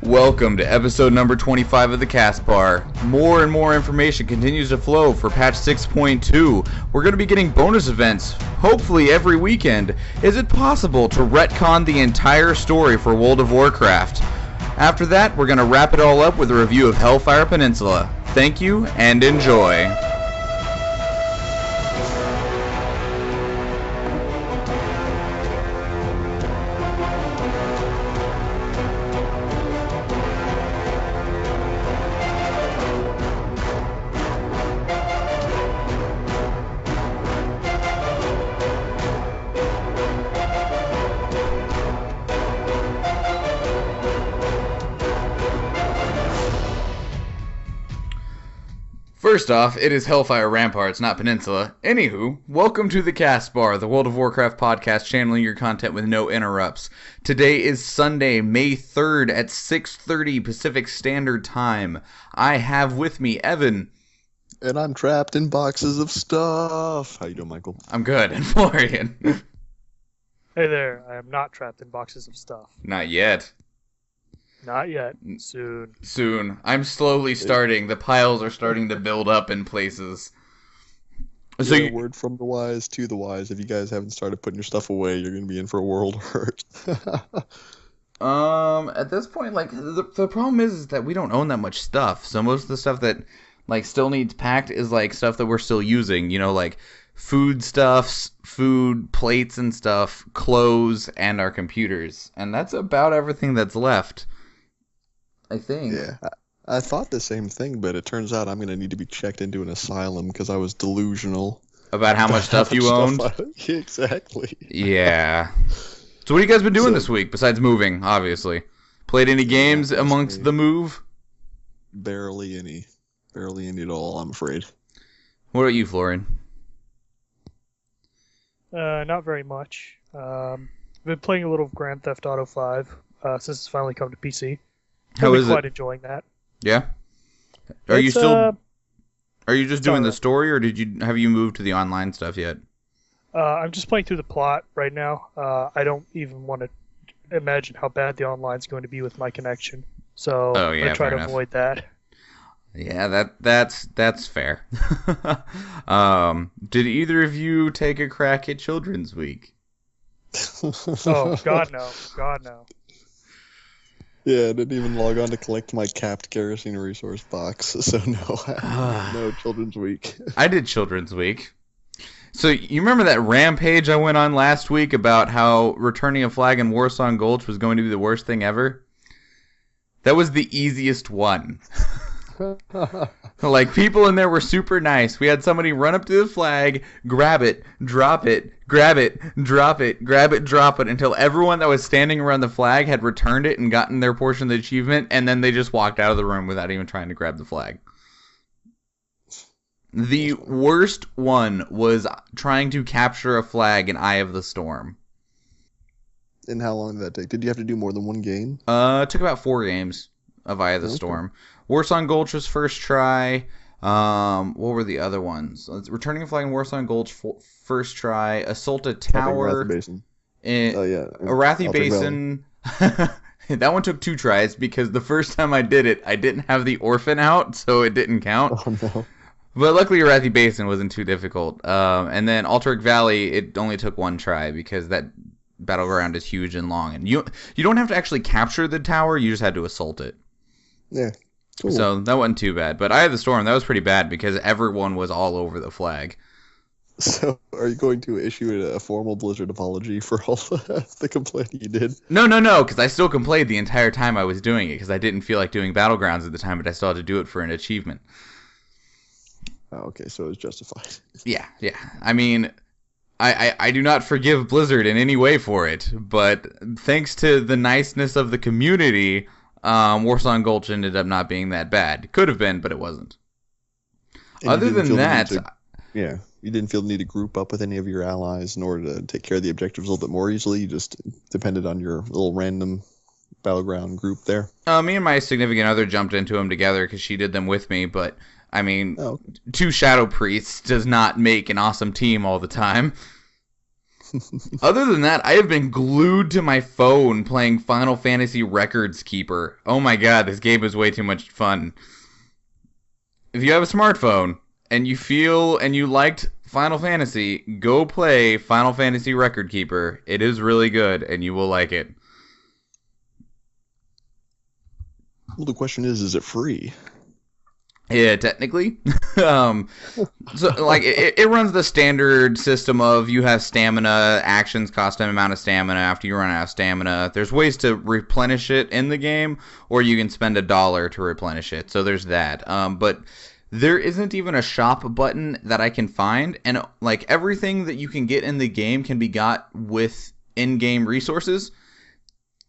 Welcome to episode number 25 of the Castbar. More and more information continues to flow for patch 6.2. We're going to be getting bonus events, hopefully every weekend. Is it possible to retcon the entire story for World of Warcraft? After that, we're going to wrap it all up with a review of Hellfire Peninsula. Thank you, and enjoy. First off, it is Hellfire Ramparts, not Peninsula. Anywho, welcome to the Castbar, the World of Warcraft podcast channeling your content with no interrupts. Today is Sunday, May 3rd at 6:30 Pacific Standard Time. I have with me Evan. And I'm trapped in boxes of stuff. How you doing, Michael? I'm good. And Florian. Hey there, I am not trapped in boxes of stuff. Not yet. Not yet. Soon. Soon. I'm slowly starting. The piles are starting to build up in places. So yeah, word from the wise to the wise. If you guys haven't started putting your stuff away, you're going to be in for a world of hurt. At this point, like, the problem is that we don't own that much stuff. So most of the stuff that, like, still needs packed is, like, stuff that we're still using. You know, like, food stuffs, food plates and stuff, clothes, and our computers. And that's about everything that's left, I think. Yeah, I thought the same thing, but it turns out I'm going to need to be checked into an asylum because I was delusional. About how much stuff you owned? Exactly. Yeah. So what have you guys been doing this week, besides moving, obviously? Played any games amongst the move? Barely any. Barely any at all, I'm afraid. What about you, Florian? Not very much. Been playing a little of Grand Theft Auto 5 since it's finally come to PC. How is it? Quite enjoying that. Yeah. Are you just doing the story, or have you moved to the online stuff yet? I'm just playing through the plot right now. I don't even want to imagine how bad the online's going to be with my connection. So I try to avoid that. Yeah, that's fair. Did either of you take a crack at Children's Week? Oh, God no. God no. Yeah, I didn't even log on to collect my capped kerosene resource box, so no Children's Week. I did Children's Week. So you remember that rampage I went on last week about how returning a flag in Warsong Gulch was going to be the worst thing ever? That was the easiest one. Like, people in there were super nice. We had somebody run up to the flag, grab it, drop it, grab it, drop it, grab it, drop it, until everyone that was standing around the flag had returned it and gotten their portion of the achievement, and then they just walked out of the room without even trying to grab the flag. The worst one was trying to capture a flag in Eye of the Storm. And how long did that take? Did you have to do more than one game? It took about 4 games of Eye of the Storm. Warsong Gulch was first try. What were the other ones? Returning a flag in Warsong Gulch, first try. Assault a Tower. Arathi Basin. Arathi Basin. That one took 2 tries because the first time I did it, I didn't have the orphan out, so it didn't count. Oh, no. But luckily, Arathi Basin wasn't too difficult. And then Altaric Valley, it only took 1 try because that battleground is huge and long. And you don't have to actually capture the tower, you just had to assault it. Yeah. Cool. So that wasn't too bad. But Eye of the Storm, that was pretty bad because everyone was all over the flag. So are you going to issue a formal Blizzard apology for all the complaining you did? No, because I still complained the entire time I was doing it because I didn't feel like doing Battlegrounds at the time, but I still had to do it for an achievement. Oh, okay, so it was justified. Yeah. I mean, I do not forgive Blizzard in any way for it, but thanks to the niceness of the community, Warsong Gulch ended up not being that bad. Could have been, but it wasn't. And other than that... you didn't feel the need to group up with any of your allies in order to take care of the objectives a little bit more easily? You just depended on your little random battleground group there? Me and my significant other jumped into them together because she did them with me, but, I mean, 2 Shadow Priests does not make an awesome team all the time. Other than that, I have been glued to my phone playing Final Fantasy Records Keeper. Oh my god, this game is way too much fun. If you have a smartphone and you feel and you liked Final Fantasy, go play Final Fantasy Record Keeper. It is really good and you will like it. Well, the question is it free? Yeah, technically. So, like, it runs the standard system of you have stamina, actions cost an amount of stamina after you run out of stamina. There's ways to replenish it in the game, or you can spend $1 to replenish it. So there's that. But there isn't even a shop button that I can find, and, like, everything that you can get in the game can be got with in-game resources.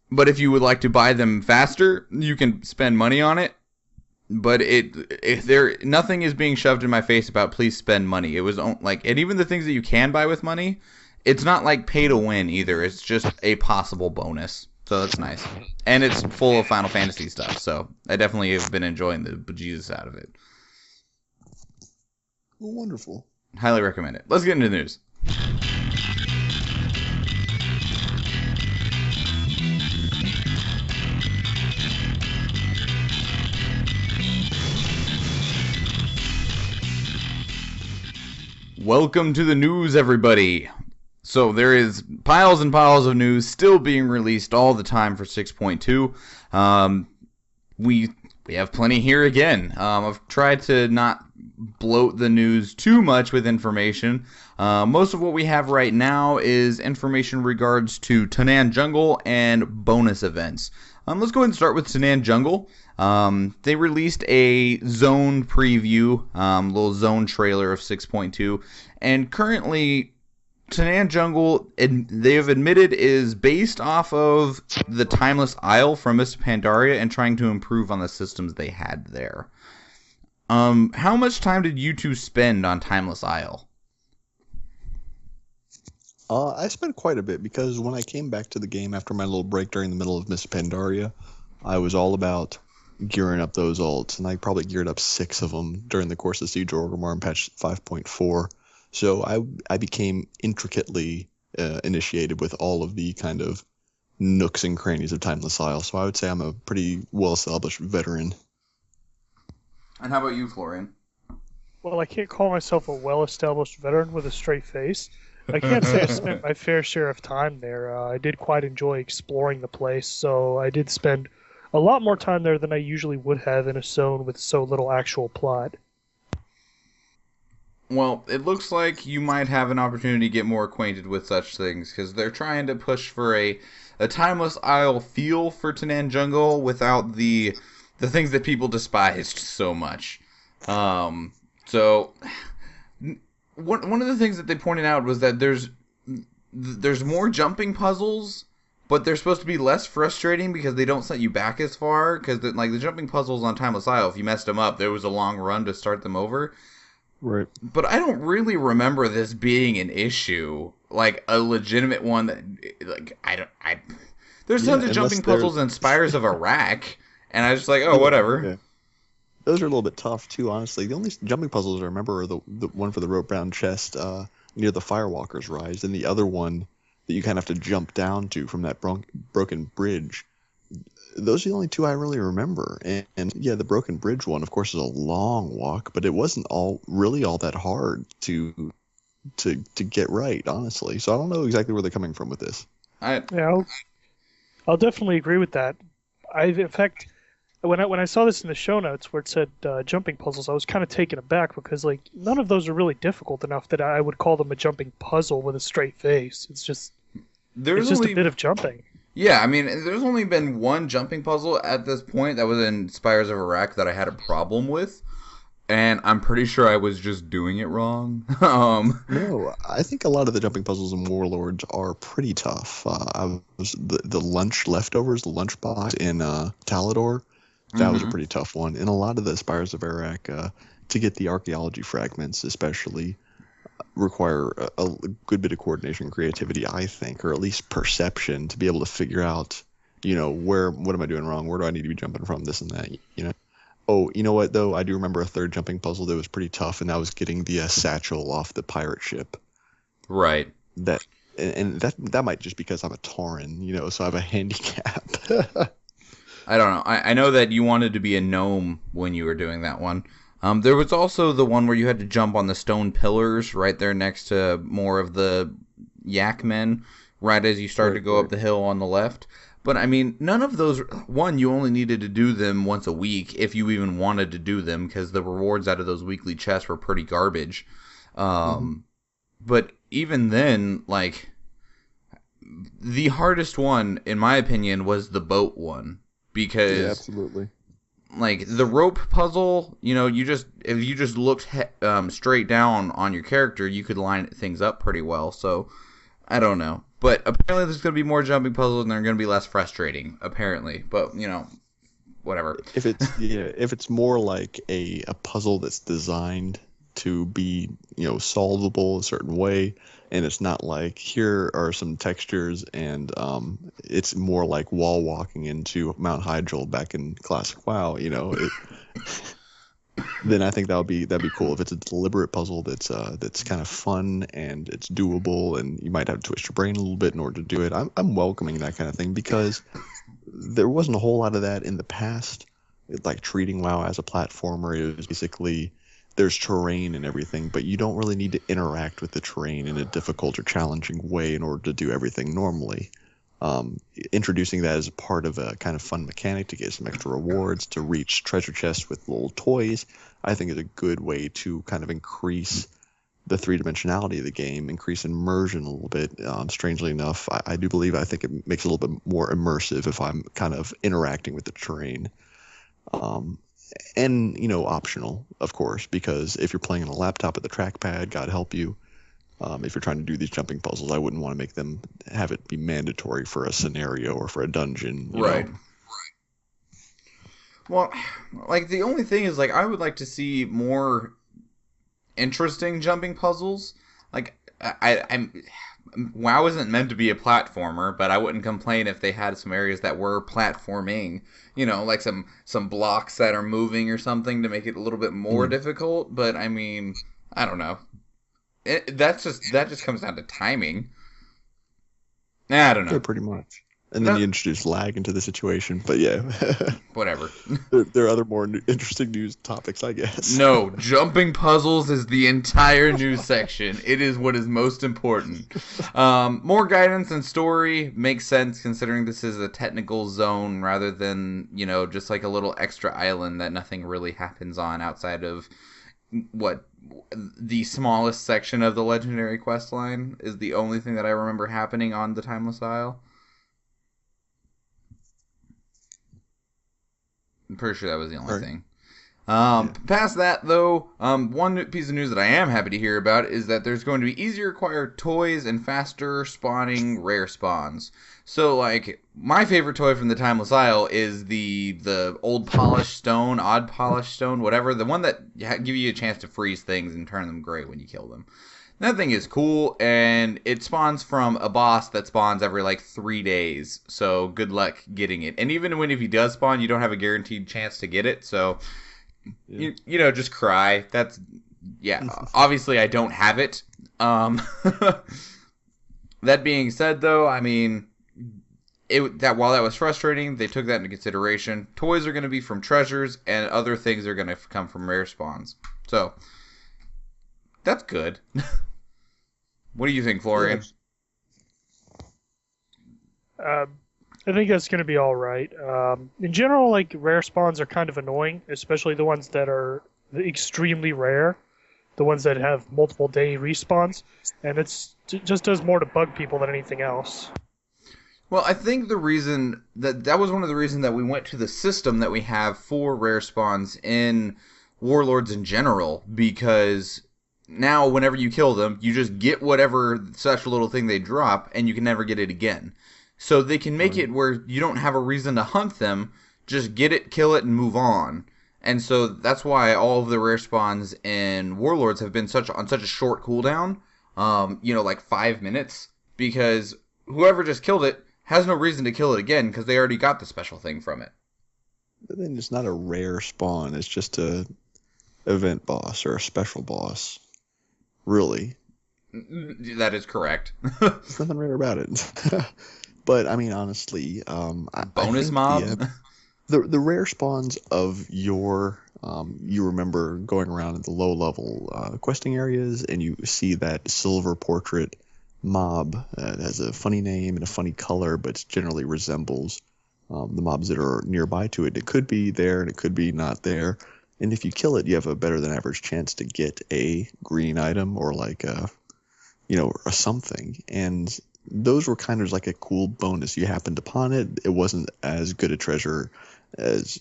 But if you would like to buy them faster, you can spend money on it. But nothing is being shoved in my face about please spend money. It was like, and even the things that you can buy with money, it's not like pay to win either. It's just a possible bonus. So that's nice. And it's full of Final Fantasy stuff. So I definitely have been enjoying the bejesus out of it. Well, wonderful. Highly recommend it. Let's get into the news. Welcome to the news, everybody. So there is piles and piles of news still being released all the time for 6.2. We have plenty here again. I've tried to not bloat the news too much with information. Most of what we have right now is information regards to Tanan Jungle and bonus events. Let's go ahead and start with Tanan Jungle. They released a zone preview, little zone trailer of 6.2, and currently Tanan Jungle, they have admitted, is based off of the Timeless Isle from Mists of Pandaria and trying to improve on the systems they had there. How much time did you two spend on Timeless Isle? I spent quite a bit, because when I came back to the game after my little break during the middle of Mists of Pandaria, I was all about gearing up those ults, and I probably geared up 6 of them during the course of Siege of Orgrimmar in patch 5.4. So I became intricately initiated with all of the kind of nooks and crannies of Timeless Isle. So I would say I'm a pretty well-established veteran. And how about you, Florian? Well, I can't call myself a well-established veteran with a straight face. I can't say I spent my fair share of time there. I did quite enjoy exploring the place, so I did spend a lot more time there than I usually would have in a zone with so little actual plot. Well, it looks like you might have an opportunity to get more acquainted with such things, because they're trying to push for a Timeless Isle feel for Tanan Jungle without the things that people despised so much. So one of the things that they pointed out was that there's more jumping puzzles, but they're supposed to be less frustrating because they don't set you back as far. Because the jumping puzzles on Timeless Isle, if you messed them up, there was a long run to start them over. Right. But I don't really remember this being an issue, like a legitimate one that, like, there's tons of jumping puzzles in Spires of Iraq, and I was just like, oh, whatever. Yeah. Those are a little bit tough too, honestly. The only jumping puzzles I remember are the one for the rope-bound chest near the Firewalker's Rise, and the other one that you kind of have to jump down to from that broken bridge. Those are the only 2 I really remember. And yeah, the broken bridge one, of course, is a long walk, but it wasn't all that hard to get right, honestly. So I don't know exactly where they're coming from with this. Yeah, I'll definitely agree with that. In fact, when I saw this in the show notes where it said jumping puzzles, I was kind of taken aback because none of those are really difficult enough that I would call them a jumping puzzle with a straight face. It's just a bit of jumping. Yeah, I mean, there's only been one jumping puzzle at this point that was in Spires of Iraq that I had a problem with, and I'm pretty sure I was just doing it wrong. No, I think a lot of the jumping puzzles in Warlords are pretty tough. The lunch leftovers, the lunch box in Talador, that was a pretty tough one. And a lot of the Spires of Iraq, to get the archaeology fragments especially, require a good bit of coordination and creativity, I think, or at least perception, to be able to figure out, what am I doing wrong? Where do I need to be jumping from? This and that, Oh, you know what, though? I do remember a third jumping puzzle that was pretty tough, and that was getting the satchel off the pirate ship. Right. That and that might just because I'm a Tauren, so I have a handicap. I don't know. I know that you wanted to be a gnome when you were doing that one. There was also the one where you had to jump on the stone pillars right there next to more of the yak men, right as you started to go up the hill on the left. But I mean, none of those. One, you only needed to do them once a week if you even wanted to do them, because the rewards out of those weekly chests were pretty garbage. But even then, like, the hardest one, in my opinion, was the boat one. Because, yeah, absolutely. Like, the rope puzzle, if you just looked straight down on your character, you could line things up pretty well. So, I don't know. But apparently there's going to be more jumping puzzles and they're going to be less frustrating, apparently. But, whatever. If it's more like a puzzle that's designed to be, solvable a certain way, and it's not like here are some textures and it's more like wall walking into Mount Hydril back in classic WoW, then I think that'd be cool. If it's a deliberate puzzle that's kind of fun and it's doable, and you might have to twist your brain a little bit in order to do it. I'm welcoming that kind of thing, because there wasn't a whole lot of that in the past. Like treating WoW as a platformer, it was basically there's terrain and everything, but you don't really need to interact with the terrain in a difficult or challenging way in order to do everything normally. Introducing that as a part of a kind of fun mechanic to get some extra rewards, to reach treasure chests with little toys, I think is a good way to kind of increase the three-dimensionality of the game, increase immersion a little bit. Strangely enough, I think it makes it a little bit more immersive if I'm kind of interacting with the terrain. And, optional, of course, because if you're playing on a laptop with a trackpad, God help you. If you're trying to do these jumping puzzles, I wouldn't want to make them have it be mandatory for a scenario or for a dungeon. Right. Well, like, the only thing is, like, I would like to see more interesting jumping puzzles. Like, WoW isn't meant to be a platformer, but I wouldn't complain if they had some areas that were platforming. Like some blocks that are moving or something to make it a little bit more difficult. But I mean, I don't know. That just comes down to timing. I don't know. Yeah, pretty much. And then you introduce lag into the situation, but yeah. Whatever. There are other more interesting news topics, I guess. No, jumping puzzles is the entire news section. It is what is most important. More guidance and story makes sense considering this is a technical zone rather than, just like a little extra island that nothing really happens on outside of the smallest section of the legendary quest line is the only thing that I remember happening on the Timeless Isle. I'm pretty sure that was the only thing. Past that, though, one piece of news that I am happy to hear about is that there's going to be easier to acquire toys and faster spawning rare spawns. So, like, my favorite toy from the Timeless Isle is the old polished stone, odd polished stone, whatever. The one that give you a chance to freeze things and turn them gray when you kill them. That thing is cool, and it spawns from a boss that spawns every, 3 days. So, good luck getting it. And even if he does spawn, you don't have a guaranteed chance to get it. So, just cry. That's, obviously I don't have it. That being said, though, I mean, while that was frustrating, they took that into consideration. Toys are going to be from treasures, and other things are going to come from rare spawns. So, that's good. What do you think, Florian? I think that's going to be all right. In general, rare spawns are kind of annoying, especially the ones that are extremely rare, the ones that have multiple day respawns, and it just does more to bug people than anything else. Well, I think the reason that was one of the reasons that we went to the system that we have for rare spawns in Warlords in general, because now whenever you kill them, you just get whatever special little thing they drop, and you can never get it again. So they can make it where you don't have a reason to hunt them, just get it, kill it, and move on. And so that's why all of the rare spawns in Warlords have been on such a short cooldown, 5 minutes, because whoever just killed it has no reason to kill it again because they already got the special thing from it. But then it's not a rare spawn, it's just a event boss or a special boss. Really. That is correct. There's nothing rare about it. But I mean, honestly, I Bonus think mobs? the rare spawns of your you remember going around in the low level questing areas, and you see that silver portrait mob that has a funny name and a funny color, but generally resembles the mobs that are nearby to it. It could be there and it could be not there. And if you kill it, you have a better than average chance to get a green item or like a, a something. And those were kind of like a cool bonus. You happened upon it. It wasn't as good a treasure as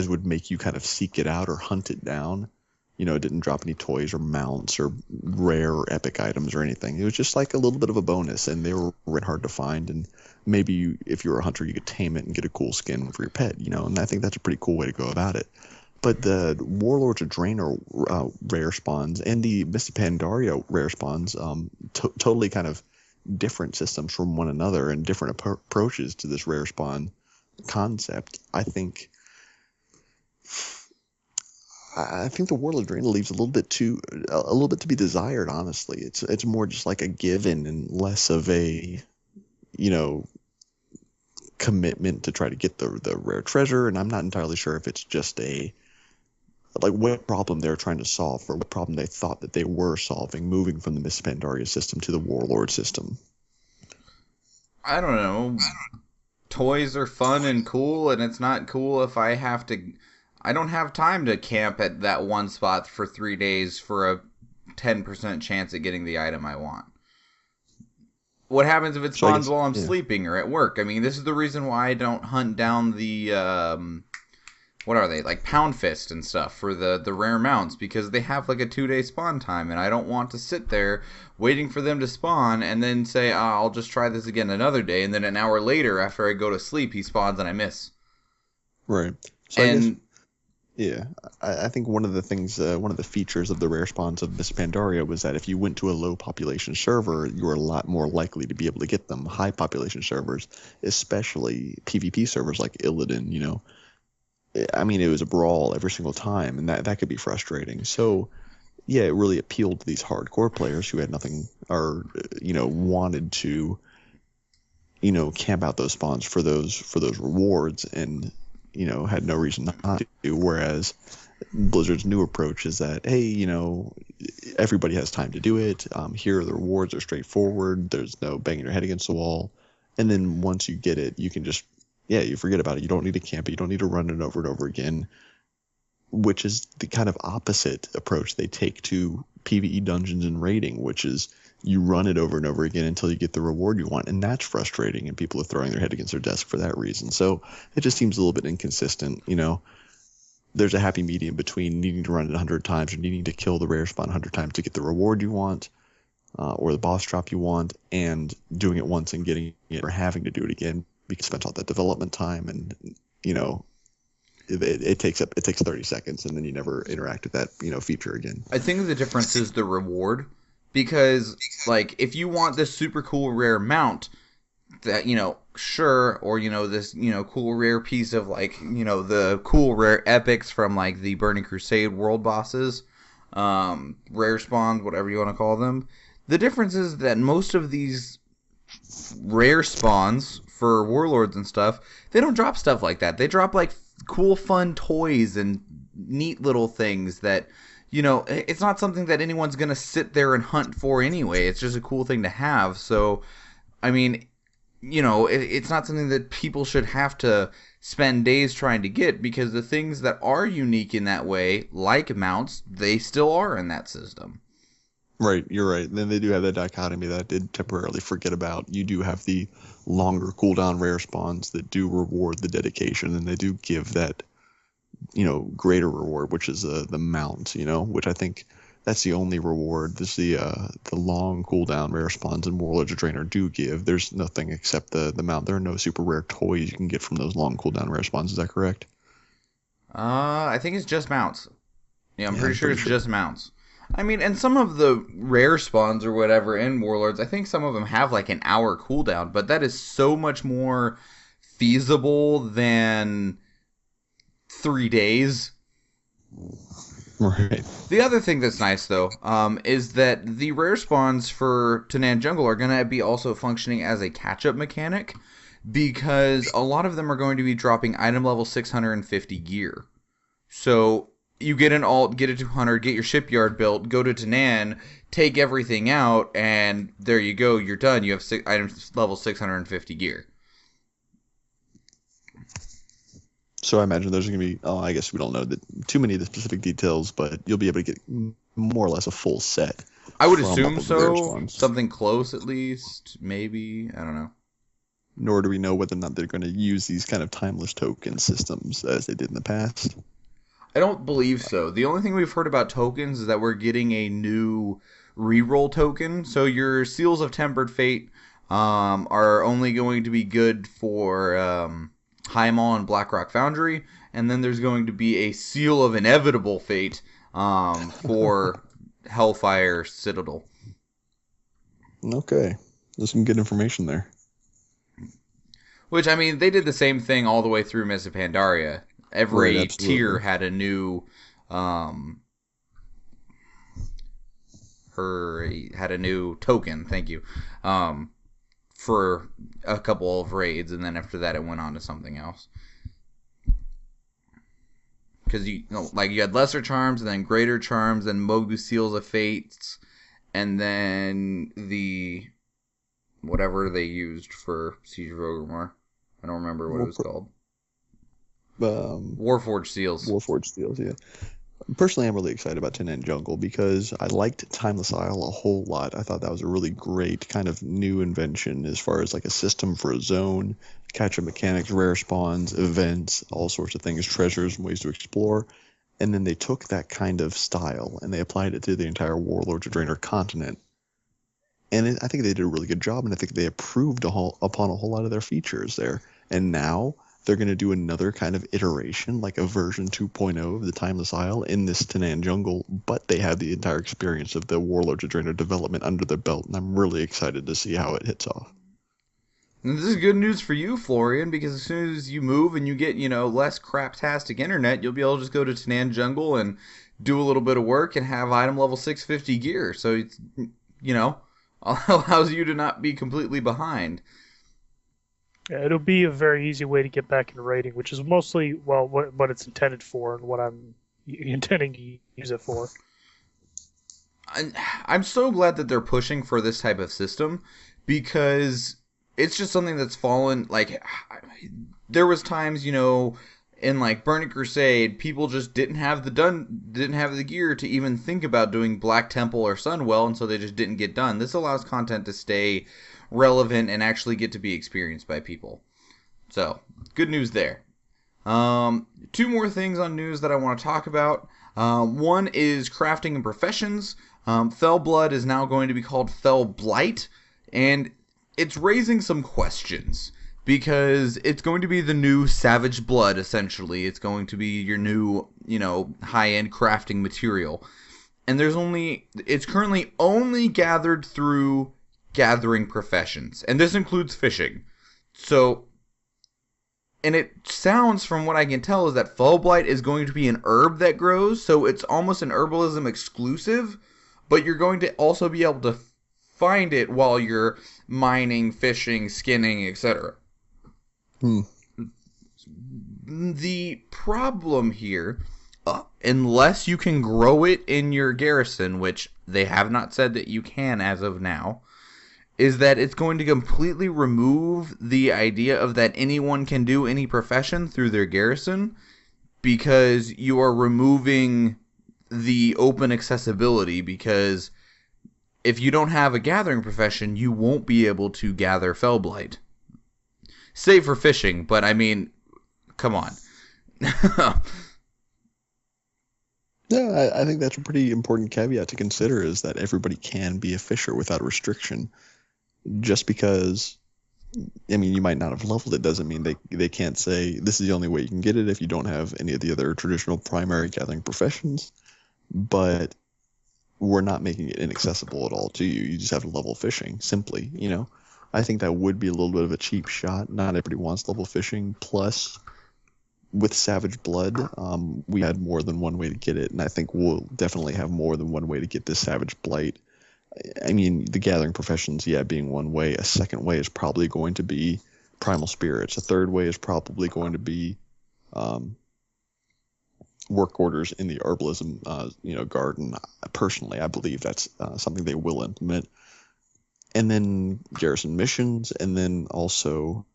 would make you kind of seek it out or hunt it down. It didn't drop any toys or mounts or rare or epic items or anything. It was just like a little bit of a bonus, and they were really hard to find. And maybe if you were a hunter, you could tame it and get a cool skin for your pet, and I think that's a pretty cool way to go about it. But the Warlords of Draenor rare spawns and the Mists of Pandaria rare spawns, totally kind of different systems from one another and different approaches to this rare spawn concept. I think the Warlord of Draenor leaves a little bit to be desired. Honestly, it's more just like a given and less of a, commitment to try to get the rare treasure. And I'm not entirely sure if it's just what problem they're trying to solve or what problem they thought that they were solving, moving from the Mists of Pandaria system to the Warlord system. I don't know. Toys are fun and cool, and it's not cool if I don't have time to camp at that one spot for 3 days for a 10% chance at getting the item I want. What happens if it spawns while I'm sleeping or at work? I mean, this is the reason why I don't hunt down the, what are they, like Pound Fist and stuff for the rare mounts, because they have like a 2-day spawn time, and I don't want to sit there waiting for them to spawn and then say, I'll just try this again another day, and then an hour later after I go to sleep, he spawns and I miss. Right. So I think one of the things, one of the features of the rare spawns of Mists of Pandaria was that if you went to a low population server, you were a lot more likely to be able to get them. High population servers, especially PvP servers like Illidan, I mean, it was a brawl every single time, and that could be frustrating. So, yeah, it really appealed to these hardcore players who had nothing or, wanted to, camp out those spawns for those rewards and, had no reason not to. Whereas Blizzard's new approach is that, hey, everybody has time to do it. Here, the rewards are straightforward. There's no banging your head against the wall. And then once you get it, you can just you forget about it. You don't need to camp it. You don't need to run it over and over again, which is the kind of opposite approach they take to PvE dungeons and raiding, which is you run it over and over again until you get the reward you want. And that's frustrating, and people are throwing their head against their desk for that reason. So it just seems a little bit inconsistent. There's a happy medium between needing to run it 100 times or needing to kill the rare spawn 100 times to get the reward you want, or the boss drop you want, and doing it once and getting it or having to do it again because you spent all that development time, and it takes 30 seconds, and then you never interact with that feature again. I think the difference is the reward, because like if you want this super cool rare mount that sure, or this cool rare piece of like the cool rare epics from like the Burning Crusade world bosses, rare spawns, whatever you want to call them. The difference is that most of these rare spawns for warlords and stuff, they don't drop stuff like that. They drop like cool fun toys and neat little things that it's not something that anyone's gonna sit there and hunt for anyway. It's just a cool thing to have. So I mean, it's not something that people should have to spend days trying to get, because the things that are unique in that way, like mounts, they still are in that system. Right, you're right. Then they do have that dichotomy that I did temporarily forget about. You do have the longer cooldown rare spawns that do reward the dedication, and they do give that, greater reward, which is the mount, which I think that's the only reward. This the long cooldown rare spawns in Warlords of Draenor do give. There's nothing except the mount. There are no super rare toys you can get from those long cooldown rare spawns. Is that correct? I think it's just mounts. Yeah, I'm pretty sure it's just mounts. I mean, and some of the rare spawns or whatever in Warlords, I think some of them have like an hour cooldown, but that is so much more feasible than 3 days. Right. The other thing that's nice, though, is that the rare spawns for Tanan Jungle are going to be also functioning as a catch-up mechanic, because a lot of them are going to be dropping item level 650 gear. So you get an alt, get a 200, get your shipyard built, go to Tanan, take everything out, and there you go, you're done. You have items level 650 gear. So I imagine there's going to be, I guess we don't know too many of the specific details, but you'll be able to get more or less a full set. I would assume so. Something close at least. Maybe. I don't know. Nor do we know whether or not they're going to use these kind of timeless token systems as they did in the past. I don't believe so. The only thing we've heard about tokens is that we're getting a new reroll token. So your Seals of Tempered Fate are only going to be good for High Mall and Blackrock Foundry, and then there's going to be a Seal of Inevitable Fate for Hellfire Citadel. Okay. There's some good information there. Which, I mean, they did the same thing all the way through Mists of Pandaria. Every tier had a new token, thank you, for a couple of raids, and then after that it went on to something else. Because you had lesser charms, and then greater charms, and Mogu Seals of Fates, and then the whatever they used for Siege of Orgrimmar. I don't remember what it was called. Warforged Seals. Warforged Seals, yeah. Personally, I'm really excited about Tanan Jungle because I liked Timeless Isle a whole lot. I thought that was a really great kind of new invention as far as like a system for a zone, catch-up mechanics, rare spawns, events, all sorts of things, treasures and ways to explore. And then they took that kind of style and they applied it to the entire Warlords of Draenor continent. And I think they did a really good job, and I think they improved upon a whole lot of their features there. And now they're going to do another kind of iteration, like a version 2.0 of the Timeless Isle in this Tanan Jungle, but they have the entire experience of the Warlords of Draenor development under their belt, and I'm really excited to see how it hits off. And this is good news for you, Florian, because as soon as you move and you get, less craptastic internet, you'll be able to just go to Tanan Jungle and do a little bit of work and have item level 650 gear. So it's, allows you to not be completely behind. Yeah, it'll be a very easy way to get back into raiding, which is mostly, what it's intended for and what I'm intending to use it for. I'm so glad that they're pushing for this type of system, because it's just something that's fallen, there was times, in Burning Crusade, people just didn't have the gear to even think about doing Black Temple or Sunwell, and so they just didn't get done. This allows content to stay relevant and actually get to be experienced by people. So, good news there. Two more things on news that I want to talk about. One is crafting and professions. Fell Blood is now going to be called Fell Blight, and it's raising some questions. Because it's going to be the new Savage Blood, essentially. It's going to be your new, high-end crafting material. And it's currently only gathered through gathering professions. And this includes fishing. So, and it sounds, from what I can tell, is that Fell Blight is going to be an herb that grows. So it's almost an herbalism exclusive. But you're going to also be able to find it while you're mining, fishing, skinning, etc. The problem here, unless you can grow it in your garrison, which they have not said that you can as of now, is that it's going to completely remove the idea of that anyone can do any profession through their garrison, because you are removing the open accessibility, because if you don't have a gathering profession, you won't be able to gather Fell Blight. Save for fishing, but I mean, come on. Yeah, I think that's a pretty important caveat to consider, is that everybody can be a fisher without restriction. Just because, you might not have leveled it doesn't mean they can't say this is the only way you can get it if you don't have any of the other traditional primary gathering professions. But we're not making it inaccessible at all to you. You just have to level fishing, simply, I think that would be a little bit of a cheap shot. Not everybody wants level fishing. Plus, with Savage Blood, we had more than one way to get it, and I think we'll definitely have more than one way to get this Savage Blight. I mean, the Gathering Professions, being one way. A second way is probably going to be Primal Spirits. A third way is probably going to be work orders in the herbalism, garden. Personally, I believe that's something they will implement. And then garrison missions, and then also,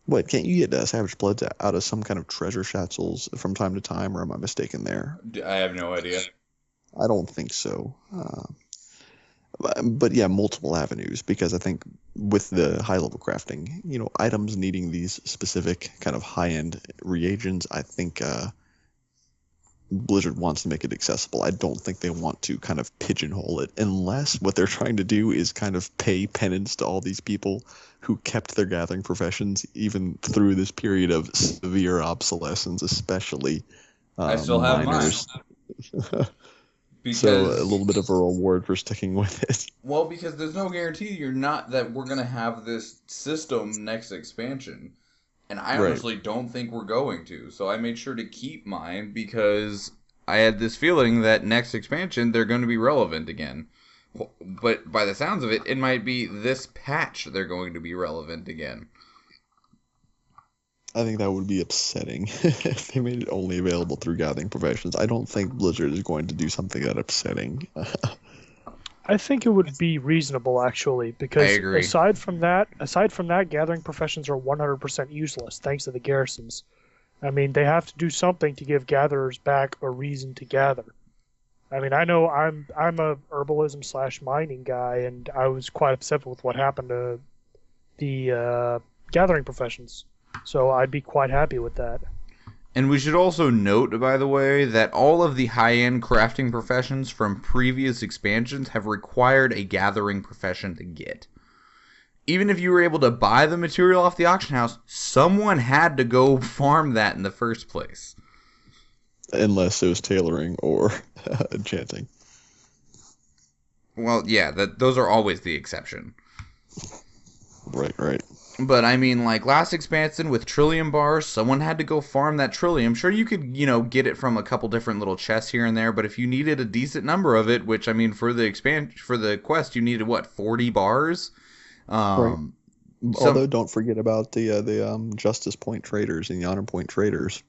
can't you get Savage Bloods out of some kind of treasure schatzels from time to time, or am I mistaken there? I have no idea. I don't think so. But yeah, multiple avenues, because I think with the high-level crafting, items needing these specific kind of high-end reagents, I think Blizzard wants to make it accessible. I don't think they want to kind of pigeonhole it, unless what they're trying to do is kind of pay penance to all these people who kept their gathering professions even through this period of severe obsolescence, especially I still have miners. mine. So a little bit of a reward for sticking with it. Well, because there's no guarantee that we're going to have this system next expansion. And I honestly don't think we're going to. So I made sure to keep mine because I had this feeling that next expansion they're going to be relevant again. But by the sounds of it, it might be this patch they're going to be relevant again. I think that would be upsetting if they made it only available through Gathering Professions. I don't think Blizzard is going to do something that upsetting. I think it would be reasonable, actually, because I agree. aside from that, Gathering Professions are 100% useless thanks to the garrisons. I mean, they have to do something to give gatherers back a reason to gather. I mean, I know I'm a herbalism / mining guy, and I was quite upset with what happened to the Gathering Professions. So I'd be quite happy with that. And we should also note, by the way, that all of the high-end crafting professions from previous expansions have required a gathering profession to get. Even if you were able to buy the material off the auction house, someone had to go farm that in the first place. Unless it was tailoring or enchanting. Well, yeah, those are always the exception. Right. But I mean, like last expansion with Trillium bars, someone had to go farm that Trillium. Sure, you could, get it from a couple different little chests here and there, but if you needed a decent number of it, which I mean, for the quest, you needed 40 bars. Right. Although, don't forget about the Justice Point traders and the Honor Point traders.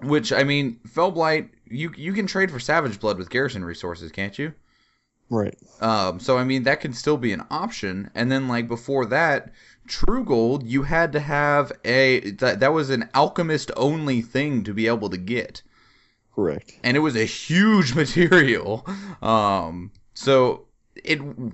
Which I mean, Fellblight, you can trade for Savage Blood with garrison resources, can't you? Right. So I mean, that can still be an option. And then like before that, True Gold, you had to have that was an alchemist only thing to be able to get. Correct. And it was a huge material. So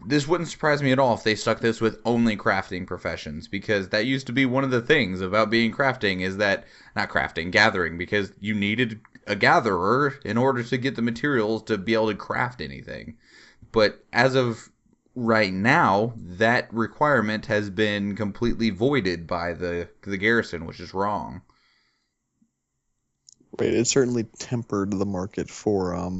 this wouldn't surprise me at all if they stuck this with only crafting professions, because that used to be one of the things about being crafting, is that not crafting, gathering, because you needed a gatherer in order to get the materials to be able to craft anything. But as of right now, that requirement has been completely voided by the garrison, which is wrong. Right, it certainly tempered the market for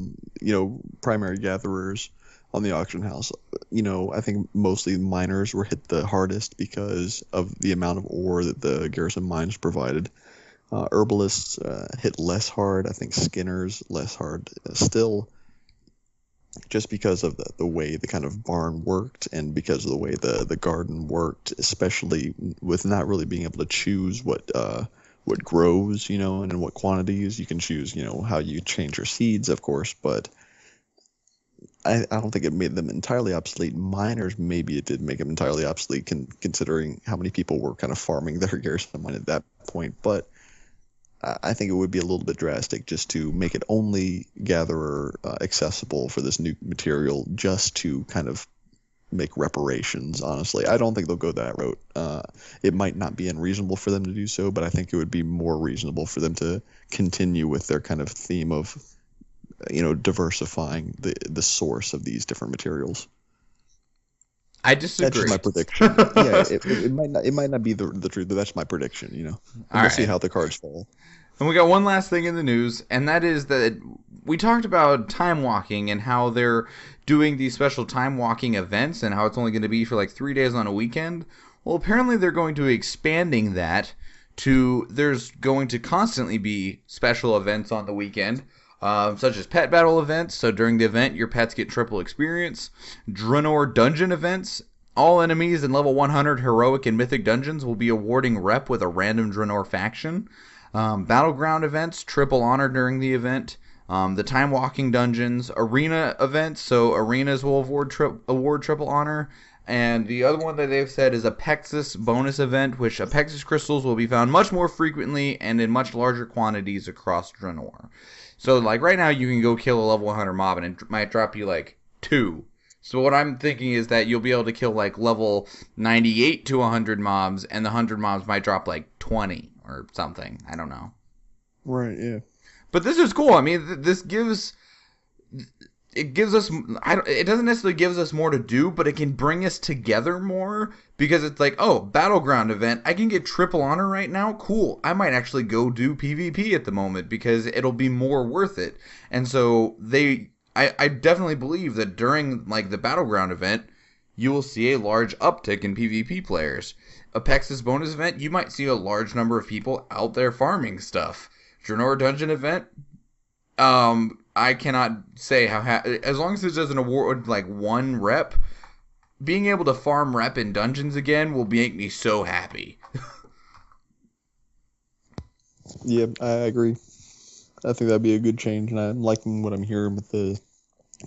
primary gatherers on the auction house. I think mostly miners were hit the hardest because of the amount of ore that the garrison mines provided. Herbalists hit less hard. I think skinners less hard still, just because of the way the kind of barn worked, and because of the way the garden worked, especially with not really being able to choose what grows, and in what quantities. You can choose, how you change your seeds, of course, but I don't think it made them entirely obsolete. Miners, maybe it did make them entirely obsolete, considering how many people were kind of farming their garrison mine at that point. But I think it would be a little bit drastic just to make it only gatherer accessible for this new material, just to kind of make reparations. Honestly, I don't think they'll go that route. It might not be unreasonable for them to do so, but I think it would be more reasonable for them to continue with their kind of theme of diversifying the source of these different materials. I disagree. That's just my prediction. Yeah, it might not be the truth, but that's my prediction. We'll see how the cards fall. And we got one last thing in the news, and that is that we talked about time walking and how they're doing these special time walking events and how it's only going to be for like 3 days on a weekend. Well, apparently they're going to be expanding that to there's going to constantly be special events on the weekend, such as pet battle events. So during the event, your pets get triple experience. Draenor dungeon events. All enemies in level 100 heroic and mythic dungeons will be awarding rep with a random Draenor faction. Battleground events, triple honor during the event. The time walking dungeons, arena events, so arenas will award triple honor. And the other one that they've said is a Apexis bonus event, which Apexis crystals will be found much more frequently and in much larger quantities across Draenor. So, like, right now you can go kill a level 100 mob and it might drop you, like, 2. So what I'm thinking is that you'll be able to kill, like, level 98 to 100 mobs, and the 100 mobs might drop, like, 20 or something. I don't know. Right, yeah. But this is cool. I mean, this gives... It gives us... it doesn't necessarily give us more to do, but it can bring us together more, because it's like, oh, Battleground event, I can get triple honor right now? Cool. I might actually go do PvP at the moment, because it'll be more worth it. And so I definitely believe that during, like, the Battleground event, you will see a large uptick in PvP players. Apexis bonus event, you might see a large number of people out there farming stuff. Draenor dungeon event, I cannot say how as long as it doesn't award like 1 rep, being able to farm rep in dungeons again will make me so happy. Yeah, I agree. I think that'd be a good change, and I'm liking what I'm hearing with the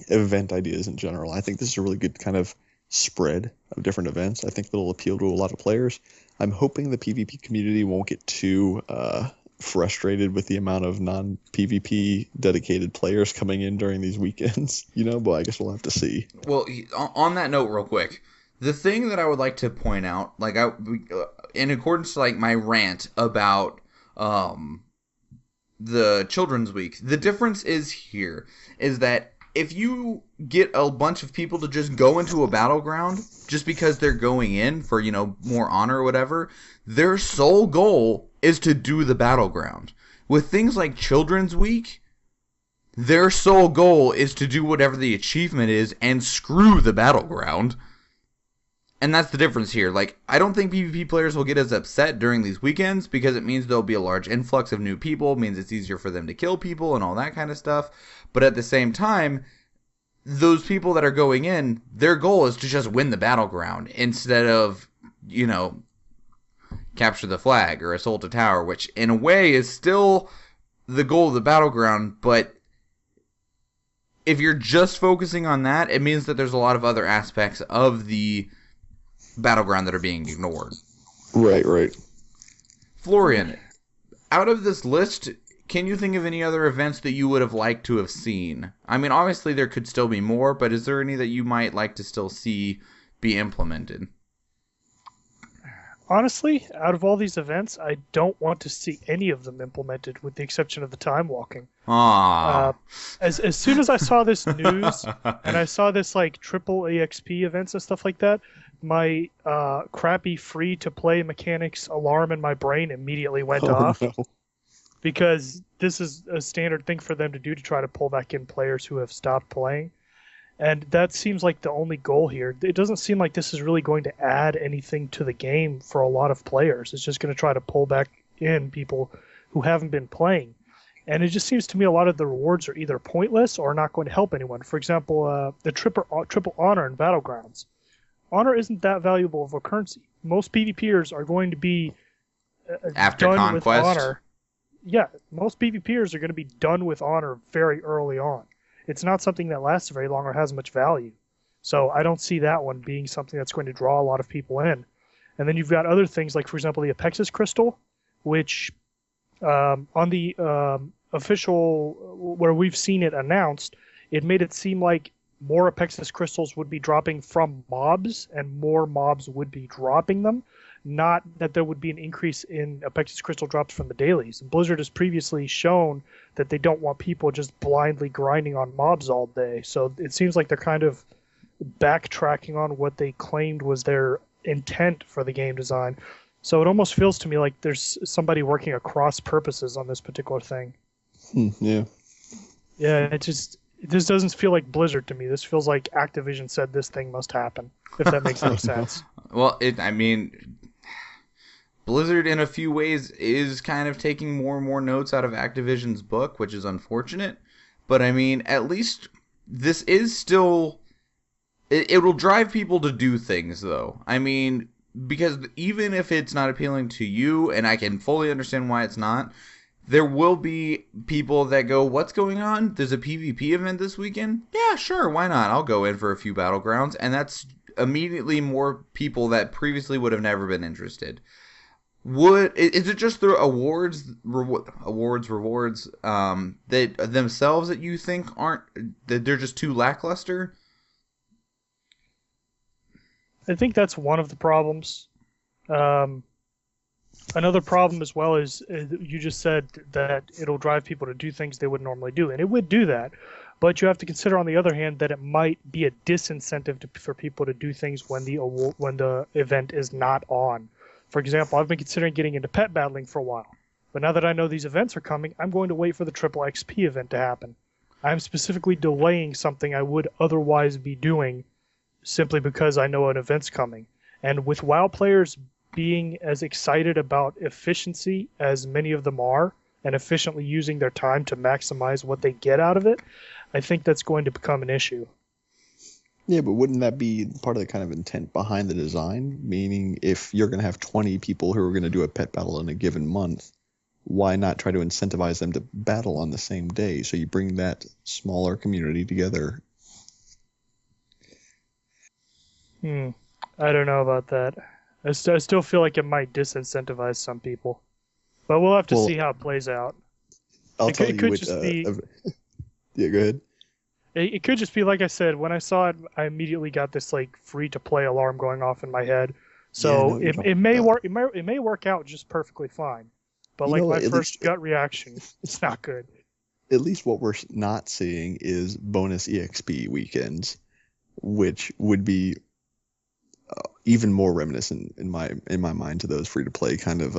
event ideas in general. I think this is a really good kind of spread of different events. I think it'll appeal to a lot of players. I'm hoping the PvP community won't get too frustrated with the amount of non-PvP dedicated players coming in during these weekends, but I guess we'll have to see. Well, on that note, real quick, the thing that I would like to point out, like, in accordance to, like, my rant about the Children's Week, the difference is that if you get a bunch of people to just go into a battleground just because they're going in for, more honor or whatever, their sole goal is to do the battleground. With things like Children's Week, their sole goal is to do whatever the achievement is and screw the battleground. And that's the difference here. Like, I don't think PvP players will get as upset during these weekends because it means there'll be a large influx of new people, means it's easier for them to kill people and all that kind of stuff. But at the same time, those people that are going in, their goal is to just win the battleground instead of, capture the flag or assault a tower, which in a way is still the goal of the battleground, but if you're just focusing on that, it means that there's a lot of other aspects of the battleground that are being ignored. Right. Florian, out of this list, can you think of any other events that you would have liked to have seen? I mean, obviously there could still be more, but is there any that you might like to still see be implemented? Honestly, out of all these events, I don't want to see any of them implemented, with the exception of the time walking. As soon as I saw this news and I saw this like triple EXP events and stuff like that, my crappy free-to-play mechanics alarm in my brain immediately went off. No. Because this is a standard thing for them to do to try to pull back in players who have stopped playing. And that seems like the only goal here. It doesn't seem like this is really going to add anything to the game for a lot of players. It's just going to try to pull back in people who haven't been playing. And it just seems to me a lot of the rewards are either pointless or not going to help anyone. For example, the triple honor in Battlegrounds. Honor isn't that valuable of a currency. Most PvPers are going to be after done conquest. With honor. Yeah, most PvPers are going to be done with honor very early on. It's not something that lasts very long or has much value. So I don't see that one being something that's going to draw a lot of people in. And then you've got other things like, for example, the Apexis Crystal, which on the official, where we've seen it announced, it made it seem like more Apexis Crystals would be dropping from mobs and more mobs would be dropping them. Not that there would be an increase in Apexis Crystal drops from the dailies. Blizzard has previously shown that they don't want people just blindly grinding on mobs all day. So it seems like they're kind of backtracking on what they claimed was their intent for the game design. So it almost feels to me like there's somebody working across purposes on this particular thing. Yeah. Yeah, this doesn't feel like Blizzard to me. This feels like Activision said this thing must happen, if that makes any sense. Well, Blizzard, in a few ways, is kind of taking more and more notes out of Activision's book, which is unfortunate. But, I mean, at least this is still... It will drive people to do things, though. I mean, because even if it's not appealing to you, and I can fully understand why it's not, there will be people that go, what's going on? There's a PvP event this weekend? Yeah, sure, why not? I'll go in for a few battlegrounds. And that's immediately more people that previously would have never been interested. Is it just the rewards that themselves that you think that they're just too lackluster? I think that's one of the problems. Another problem as well is you just said that it'll drive people to do things they would normally do, and it would do that. But you have to consider, on the other hand, that it might be a disincentive for people to do things when the event is not on. For example, I've been considering getting into pet battling for a while, but now that I know these events are coming, I'm going to wait for the triple XP event to happen. I'm specifically delaying something I would otherwise be doing simply because I know an event's coming. And with WoW players being as excited about efficiency as many of them are, and efficiently using their time to maximize what they get out of it, I think that's going to become an issue. Yeah, but wouldn't that be part of the kind of intent behind the design? Meaning, if you're going to have 20 people who are going to do a pet battle in a given month, why not try to incentivize them to battle on the same day? So you bring that smaller community together. I don't know about that. I still feel like it might disincentivize some people. But we'll have to see how it plays out. I'll tell you what... Yeah, go ahead. It could just be, like I said, when I saw it, I immediately got this like free-to-play alarm going off in my head. So it may work out just perfectly fine. But my first gut reaction, it's not good. At least what we're not seeing is bonus EXP weekends, which would be even more reminiscent in my mind to those free-to-play kind of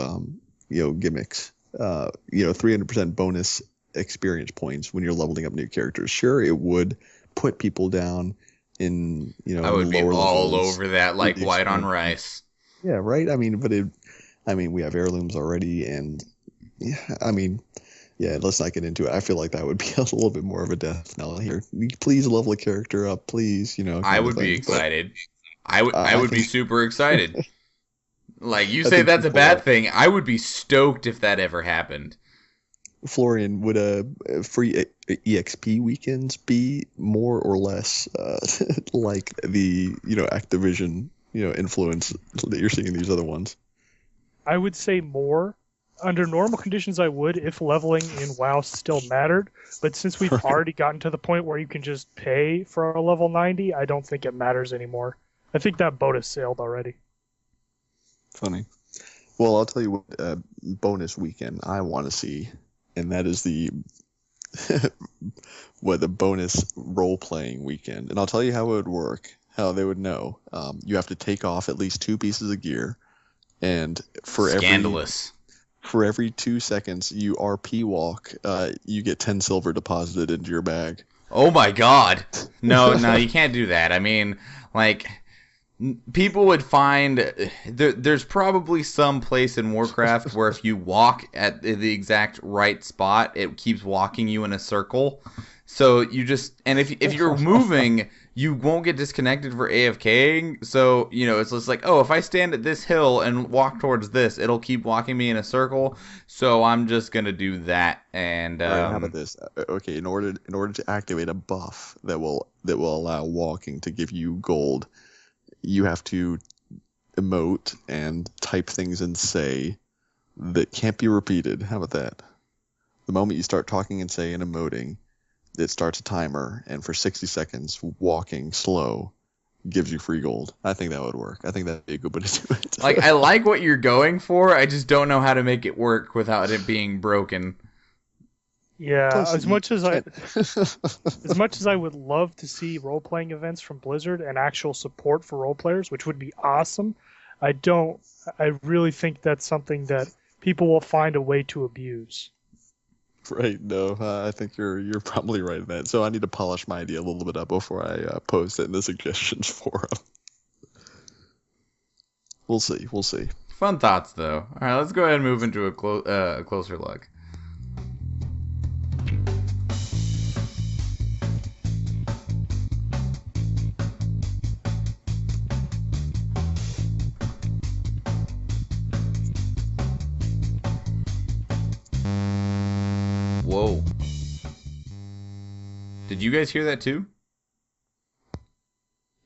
gimmicks. 300% bonus experience points when you're leveling up new characters. Sure, it would put people down in I would be all levels, over that like white on rice. Yeah, right. I mean, we have heirlooms already, and let's not get into it. I feel like that would be a little bit more of a death knell here. Please level a character up, please. I would be excited. I would be super excited. Like you say, that's a bad thing. I would be stoked if that ever happened. Florian, would free EXP weekends be more or less like the Activision influence that you're seeing in these other ones? I would say more. Under normal conditions, I would, if leveling in WoW still mattered. But since we've already gotten to the point where you can just pay for a level 90, I don't think it matters anymore. I think that boat has sailed already. Funny. Well, I'll tell you what bonus weekend I want to see. And that is the bonus role-playing weekend. And I'll tell you how it would work, how they would know. You have to take off at least 2 pieces of gear, and for every 2 seconds you RP walk, you get 10 silver deposited into your bag. Oh my god! No, you can't do that. I mean, like... People would find there's probably some place in Warcraft where if you walk at the exact right spot, it keeps walking you in a circle. So you just, and if you're moving, you won't get disconnected for AFKing. So, it's just like, oh, if I stand at this hill and walk towards this, it'll keep walking me in a circle. So I'm just going to do that. And right, how about this? Okay, in order to activate a buff that will allow walking to give you gold, you have to emote and type things and say that can't be repeated. How about that? The moment you start talking and saying and emoting, it starts a timer, and for 60 seconds, walking slow gives you free gold. I think that would work. I think that'd be a good way to do it. Like, I like what you're going for. I just don't know how to make it work without it being broken. Yeah, as much as I would love to see role-playing events from Blizzard and actual support for role players, which would be awesome, I really think that's something that people will find a way to abuse. Right, no, I think you're probably right in that. So I need to polish my idea a little bit up before I post it in the suggestions forum. We'll see. Fun thoughts, though. All right, let's go ahead and move into a closer look. Whoa. Did you guys hear that too?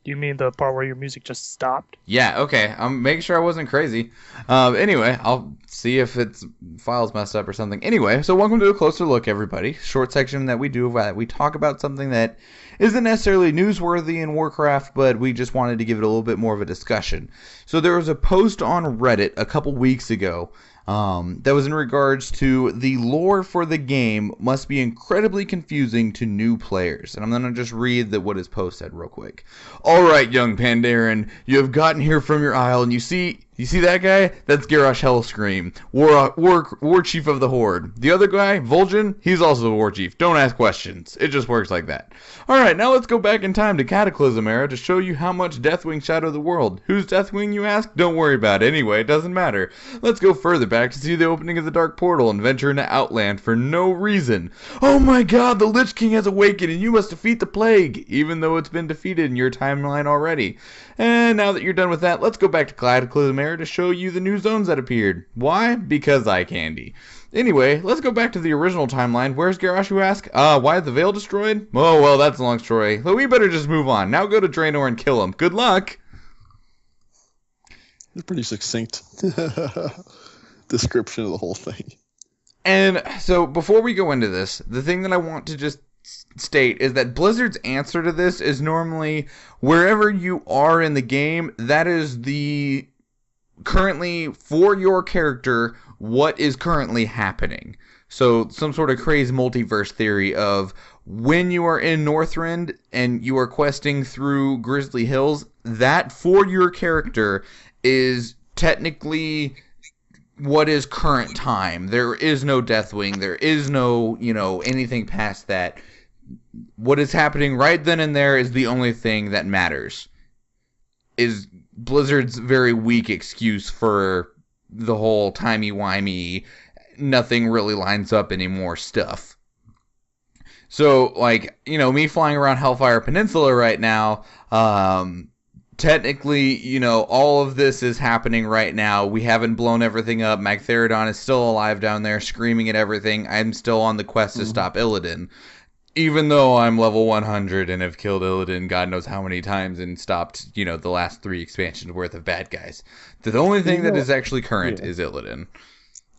Do you mean the part where your music just stopped? Yeah, okay. I'm making sure I wasn't crazy. Anyway, I'll see if its file's messed up or something. Anyway, so welcome to a closer look, everybody. Short section that we do where we talk about something that isn't necessarily newsworthy in Warcraft, but we just wanted to give it a little bit more of a discussion. So there was a post on Reddit a couple weeks ago that was in regards to the lore for the game must be incredibly confusing to new players. And I'm going to just read what his post said real quick. All right, young Pandaren, you have gotten here from your isle, and you see that guy? That's Garrosh Hellscream, war chief of the Horde. The other guy, Vol'jin, he's also the war chief. Don't ask questions. It just works like that. All right, now let's go back in time to Cataclysm era to show you how much Deathwing shadowed the world. Who's Deathwing, you ask? Don't worry about it. Anyway, it doesn't matter. Let's go further back to see the opening of the Dark Portal and venture into Outland for no reason. Oh my god, the Lich King has awakened and you must defeat the plague, even though it's been defeated in your timeline already. And now that you're done with that, let's go back to Cataclysm era to show you the new zones that appeared. Why? Because eye candy. Anyway, let's go back to the original timeline. Where's Garrosh, you ask? Why is the Veil destroyed? Oh, well, that's a long story. So we better just move on. Now go to Draenor and kill him. Good luck! It's a pretty succinct description of the whole thing. And so, before we go into this, the thing that I want to just state is that Blizzard's answer to this is normally, wherever you are in the game, that is the currently, for your character, what is currently happening. So some sort of crazy multiverse theory of when you are in Northrend and you are questing through Grizzly Hills, that for your character is technically what is current time. There is no Deathwing. There is no, anything past that. What is happening right then and there is the only thing that matters. Is Blizzard's very weak excuse for the whole timey-wimey, nothing really lines up anymore stuff. So, me flying around Hellfire Peninsula right now, technically, all of this is happening right now. We haven't blown everything up. Magtheridon is still alive down there, screaming at everything. I'm still on the quest to stop Illidan. Even though I'm level 100 and have killed Illidan God knows how many times and stopped, the last 3 expansions worth of bad guys. The only thing that is actually current is Illidan.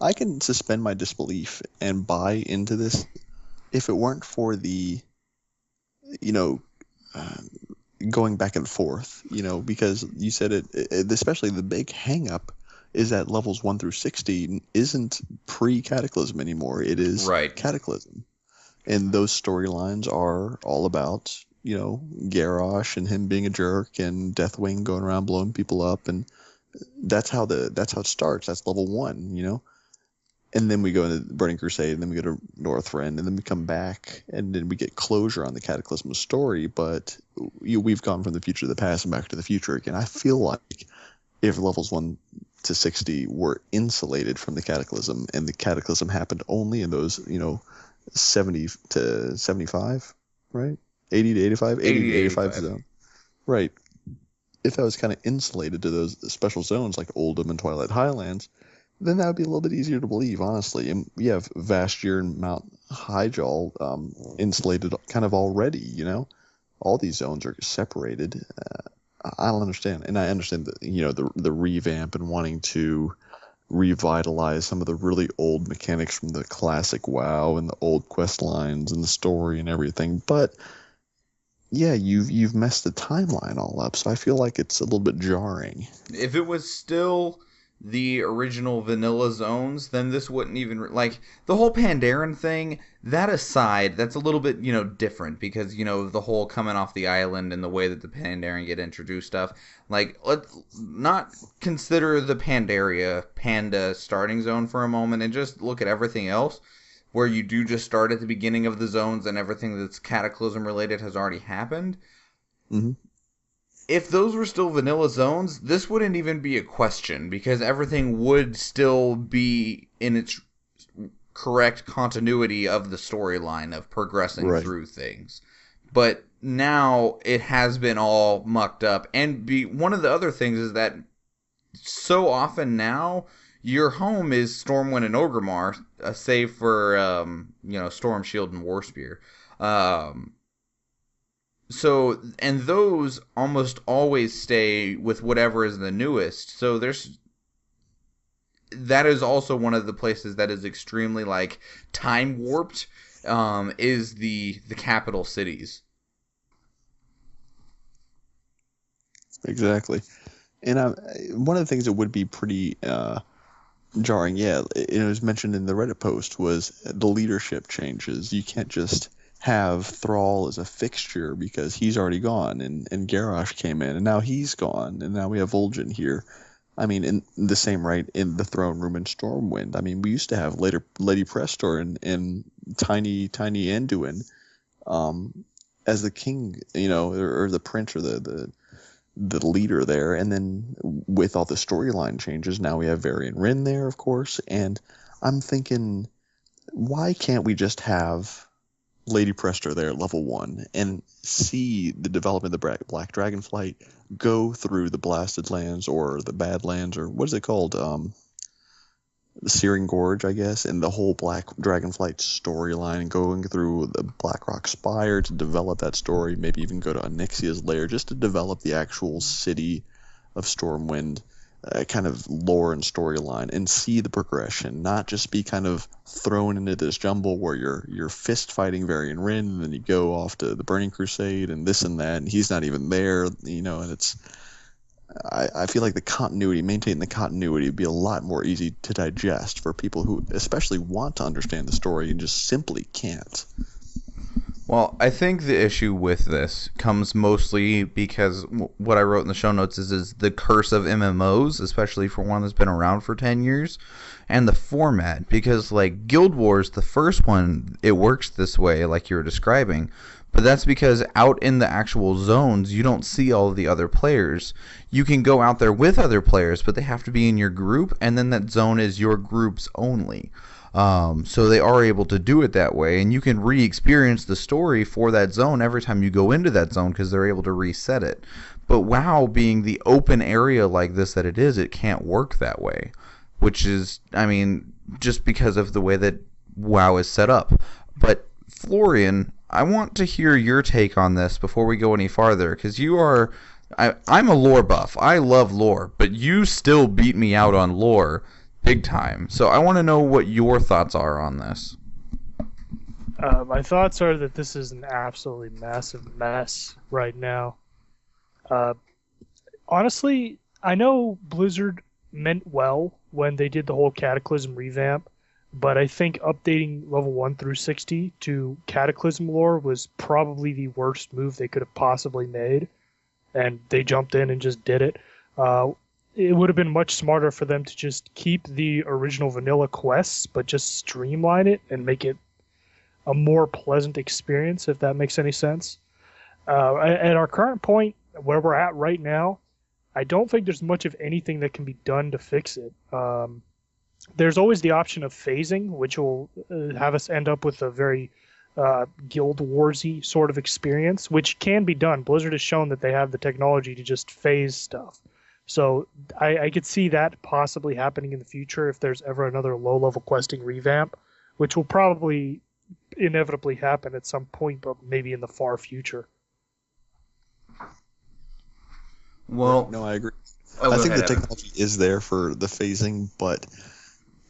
I can suspend my disbelief and buy into this if it weren't for the, going back and forth, because you said it, especially the big hang-up is that levels 1 through 60 isn't pre-Cataclysm anymore. It is Cataclysm. And those storylines are all about, Garrosh and him being a jerk and Deathwing going around blowing people up, and that's how it starts. That's level 1, And then we go into Burning Crusade, and then we go to Northrend, and then we come back, and then we get closure on the Cataclysm story. But we've gone from the future to the past and back to the future again. I feel like if levels 1 to 60 were insulated from the Cataclysm, and the Cataclysm happened only in those, 70 to 75, right? 80 to 85? 80 to 85 zone. Right. If I was kind of insulated to those special zones like Oldham and Twilight Highlands, then that would be a little bit easier to believe, honestly. And we have Vastir and Mount Highjaw insulated kind of already, All these zones are separated. I don't understand. And I understand that, the revamp and wanting to revitalize some of the really old mechanics from the classic WoW and the old quest lines and the story and everything. But yeah, you've messed the timeline all up, so I feel like it's a little bit jarring. If it was still the original vanilla zones, then this wouldn't even, the whole Pandaren thing, that aside, that's a little bit, different, because, the whole coming off the island and the way that the Pandaren get introduced stuff, let's not consider the Panda starting zone for a moment and just look at everything else, where you do just start at the beginning of the zones and everything that's Cataclysm related has already happened. Mm-hmm. if those were still vanilla zones, this wouldn't even be a question because everything would still be in its correct continuity of the storyline of progressing through things. But now it has been all mucked up. And one of the other things is that so often now your home is Stormwind and Orgrimmar, save for Storm Shield and Warspear. So, and those almost always stay with whatever is the newest. So that is also one of the places that is extremely like time warped. Is the capital cities. Exactly, and one of the things that would be pretty jarring, it was mentioned in the Reddit post, was the leadership changes. You can't just have Thrall as a fixture because he's already gone, and Garrosh came in, and now he's gone, and now we have Vol'jin here. I mean, in the same right in the throne room in Stormwind. I mean, we used to have Lady Prestor and Tiny Anduin as the king, or the prince, or the leader there. And then with all the storyline changes, now we have Varian Wrynn there, of course. And I'm thinking, why can't we just have Lady Prestor there, level 1, and see the development of the Black Dragonflight go through the Blasted Lands or the Badlands, or what is it called? The Searing Gorge, I guess, and the whole Black Dragonflight storyline, going through the Blackrock Spire to develop that story, maybe even go to Onyxia's lair just to develop the actual city of Stormwind kind of lore and storyline, and see the progression, not just be kind of thrown into this jumble where you're fist fighting Varian Wrynn, and then you go off to the Burning Crusade and this and that, and he's not even there, and it's... I feel like maintaining the continuity would be a lot more easy to digest for people who especially want to understand the story and just simply can't. Well, I think the issue with this comes mostly because what I wrote in the show notes is the curse of MMOs, especially for one that's been around for 10 years, and the format. Because, like, Guild Wars, the first one, it works this way, like you were describing. But that's because out in the actual zones, you don't see all of the other players. You can go out there with other players, but they have to be in your group, and then that zone is your group's only. So they are able to do it that way, and you can re-experience the story for that zone every time you go into that zone because they're able to reset it. But WoW being the open area like this that it is, it can't work that way. Which is, I mean, just because of the way that WoW is set up. But Florian, I want to hear your take on this before we go any farther, because I'm a lore buff. I love lore, but you still beat me out on lore big time. So I want to know what your thoughts are on this. My thoughts are that this is an absolutely massive mess right now. Honestly, I know Blizzard meant well when they did the whole Cataclysm revamp, but I think updating level 1 through 60 to Cataclysm lore was probably the worst move they could have possibly made, and they jumped in and just did it. It would have been much smarter for them to just keep the original vanilla quests, but just streamline it and make it a more pleasant experience, if that makes any sense. At our current point, where we're at right now, I don't think there's much of anything that can be done to fix it. There's always the option of phasing, which will have us end up with a very Guild Warsy sort of experience, which can be done. Blizzard has shown that they have the technology to just phase stuff. So I could see that possibly happening in the future if there's ever another low-level questing revamp, which will probably inevitably happen at some point, but maybe in the far future. Well, no, I agree. I think the technology is there for the phasing, but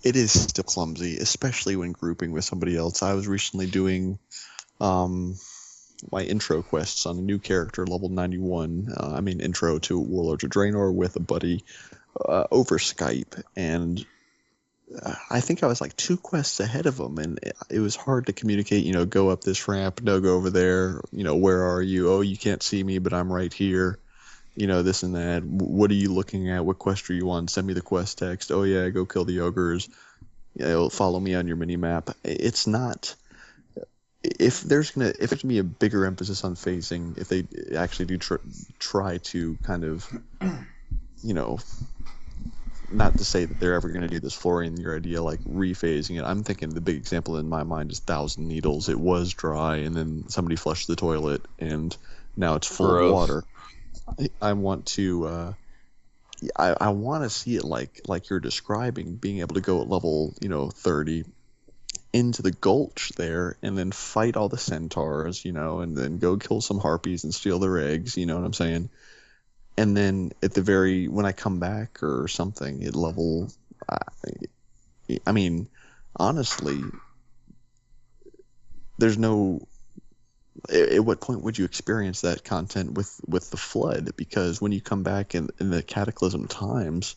it is still clumsy, especially when grouping with somebody else. I was recently doing my intro quests on a new character, level 91. Intro to Warlords of Draenor with a buddy over Skype, and I think I was like 2 quests ahead of him, and it was hard to communicate, go up this ramp, no, go over there, where are you? Oh, you can't see me, but I'm right here. This and that. What are you looking at? What quest are you on? Send me the quest text. Oh yeah, go kill the ogres. Follow me on your mini map. It's not if there's gonna be a bigger emphasis on phasing, if they actually do try to kind of, you know, not to say that they're ever going to do this, Florian, your idea like rephasing it. I'm thinking the big example in my mind is Thousand Needles. It was dry, and then somebody flushed the toilet, and now it's full of water. I want to. I want to see it like you're describing, being able to go at level 30 into the gulch there, and then fight all the centaurs, and then go kill some harpies and steal their eggs. You know what I'm saying? And then when I come back or something at level, I mean, honestly, there's no. At what point would you experience that content with the flood? Because when you come back in the Cataclysm times,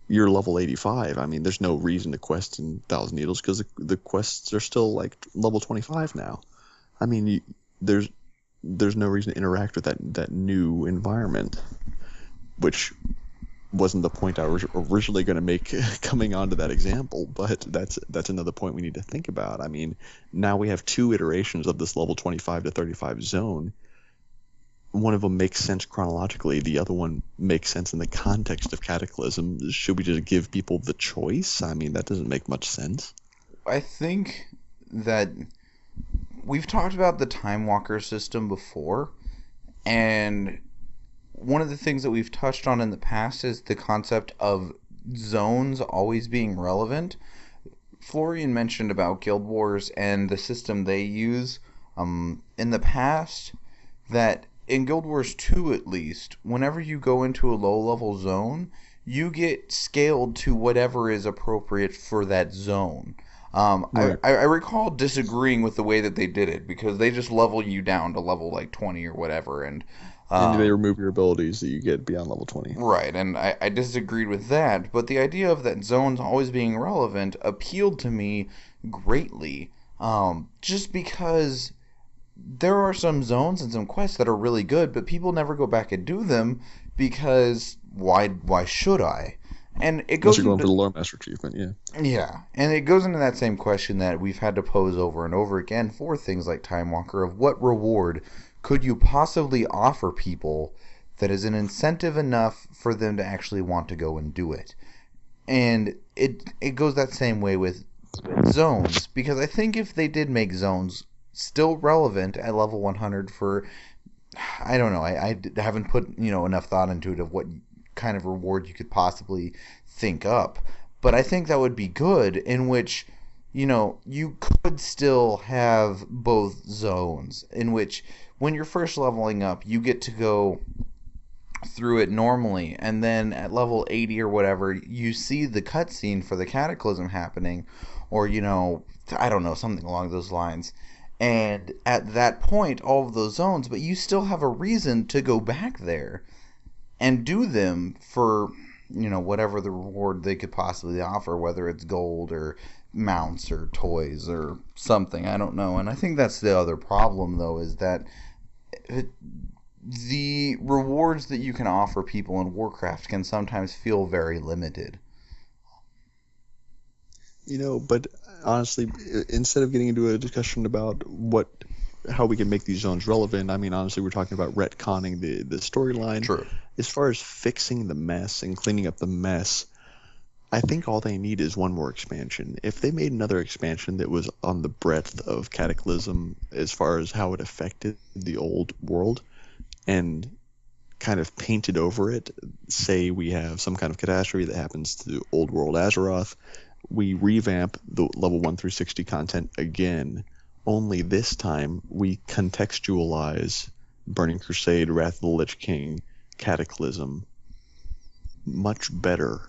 you're level 85. I mean, there's no reason to quest in Thousand Needles because the quests are still like level 25 now. I mean, there's no reason to interact with that new environment, which wasn't the point I was originally going to make coming onto that example, but that's another point we need to think about. I mean, now we have two iterations of this level 25 to 35 zone. One of them makes sense chronologically. The other one makes sense in the context of Cataclysm. Should we just give people the choice? I mean, that doesn't make much sense. I think that we've talked about the Time Walker system before, and one of the things that we've touched on in the past is the concept of zones always being relevant. Florian mentioned about Guild Wars and the system they use in the past, that in Guild Wars 2 at least, whenever you go into a low-level zone, you get scaled to whatever is appropriate for that zone. Right. I recall disagreeing with the way that they did it, because they just level you down to level like 20 or whatever, and they remove your abilities that you get beyond level 20. Right, and I disagreed with that, but the idea of that zones always being relevant appealed to me greatly, just because there are some zones and some quests that are really good, but people never go back and do them because why should I? And it goes unless you're going for the Lore Master achievement, yeah. Yeah, and it goes into that same question that we've had to pose over and over again for things like Time Walker, of what reward could you possibly offer people that is an incentive enough for them to actually want to go and do it. And it goes that same way with zones, because I think if they did make zones still relevant at level 100 for, I don't know, I haven't put enough thought into it of what kind of reward you could possibly think up, but I think that would be good, in which you could still have both zones, in which when you're first leveling up, you get to go through it normally, and then at level 80 or whatever, you see the cutscene for the Cataclysm happening, or I don't know, something along those lines. And at that point, all of those zones, but you still have a reason to go back there and do them for whatever the reward they could possibly offer, whether it's gold or mounts or toys or something, I don't know. And I think that's the other problem, though, is that the rewards that you can offer people in Warcraft can sometimes feel very limited. But honestly, instead of getting into a discussion about how we can make these zones relevant, I mean, honestly, we're talking about retconning the storyline. True. As far as fixing the mess and cleaning up the mess, I think all they need is one more expansion. If they made another expansion that was on the breadth of Cataclysm as far as how it affected the old world, and kind of painted over it, say we have some kind of catastrophe that happens to old world Azeroth, we revamp the level 1 through 60 content again, only this time we contextualize Burning Crusade, Wrath of the Lich King, Cataclysm much better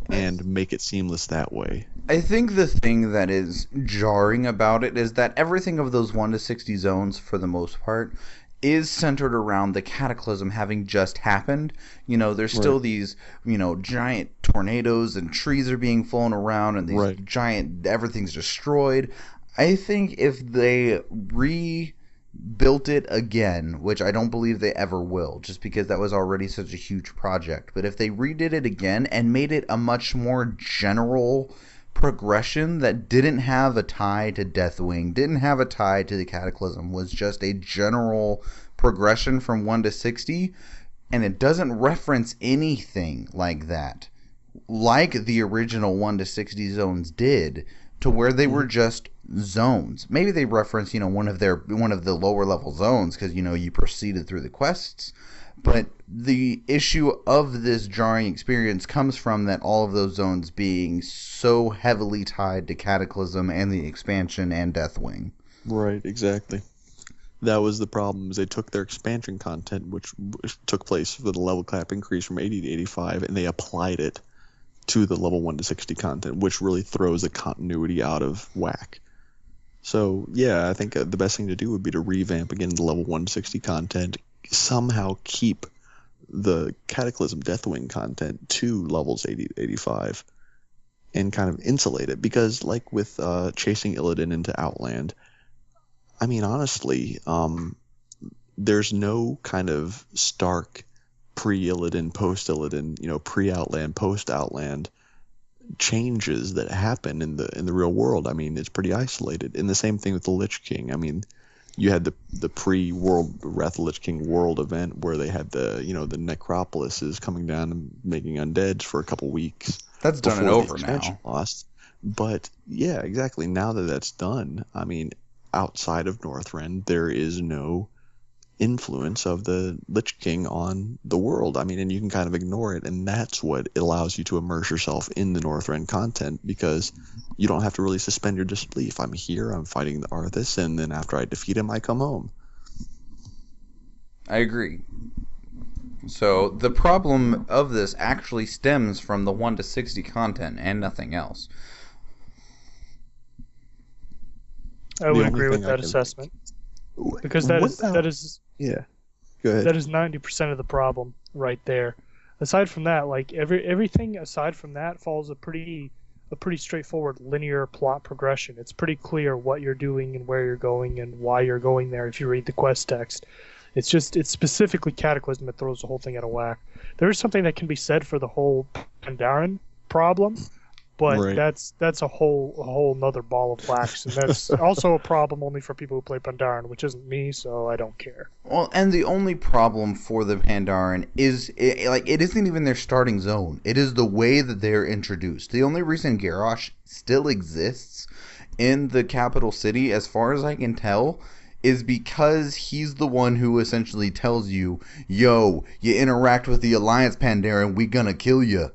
and make it seamless that way. I think the thing that is jarring about it is that everything of those 1 to 60 zones, for the most part, is centered around the Cataclysm having just happened. There's still these, giant tornadoes, and trees are being flown around, and these giant, everything's destroyed. I think if they rebuilt it again, which I don't believe they ever will, just because that was already such a huge project, but if they redid it again and made it a much more general progression that didn't have a tie to Deathwing, didn't have a tie to the Cataclysm, was just a general progression from 1 to 60, and it doesn't reference anything like that, like the original 1 to 60 zones did, to where they were just zones. Maybe they reference, one of the lower level zones because you proceeded through the quests. But the issue of this jarring experience comes from that all of those zones being so heavily tied to Cataclysm and the expansion and Deathwing. Right, exactly. That was the problem. Is they took their expansion content, which took place with a level cap increase from 80 to 85, and they applied it to the level 1 to 60 content, which really throws the continuity out of whack. So, yeah, I think the best thing to do would be to revamp again the level 1 to 60 content, somehow keep the Cataclysm Deathwing content to levels 80 to 85, and kind of insulate it. Because, like with chasing Illidan into Outland, I mean, honestly, there's no kind of stark pre-Illidan, post-Illidan, pre-Outland, post-Outland changes that happen in the real world. I mean, it's pretty isolated. And the same thing with the Lich King. I mean, you had the pre-World Wrath of the Lich King world event where they had the necropolises coming down and making undeads for a couple weeks. That's done and over now. Lost. But yeah, exactly. Now that that's done, I mean, outside of Northrend, there is no influence of the Lich King on the world. I mean, and you can kind of ignore it, and that's what allows you to immerse yourself in the Northrend content, because you don't have to really suspend your disbelief. I'm here, I'm fighting the Arthas, and then after I defeat him, I come home. I agree. So the problem of this actually stems from the 1 to 60 content and nothing else. I would agree with that assessment. Because that is yeah. Go ahead. That is 90% of the problem right there. Aside from that, like everything aside from that follows a pretty straightforward linear plot progression. It's pretty clear what you're doing and where you're going and why you're going there if you read the quest text. It's specifically Cataclysm that throws the whole thing out of whack. There is something that can be said for the whole Pandaren problem, but right. that's a whole nother ball of wax, and that's also a problem only for people who play Pandaren, which isn't me, so I don't care. Well, and the only problem for the Pandaren is it isn't even their starting zone. It is the way that they're introduced. The only reason Garrosh still exists in the capital city, as far as I can tell, is because he's the one who essentially tells you, yo, you interact with the Alliance Pandaren, we gonna kill you.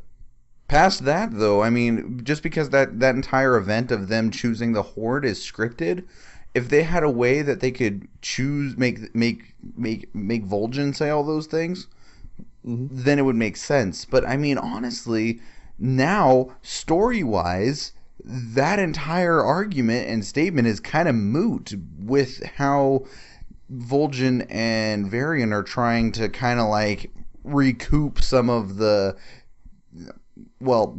Past that, though, I mean, just because that entire event of them choosing the Horde is scripted, if they had a way that they could choose, make Vol'jin say all those things, then it would make sense. But, I mean, honestly, now, story-wise, that entire argument and statement is kind of moot with how Vol'jin and Varian are trying to kind of, like, recoup some of the... Well,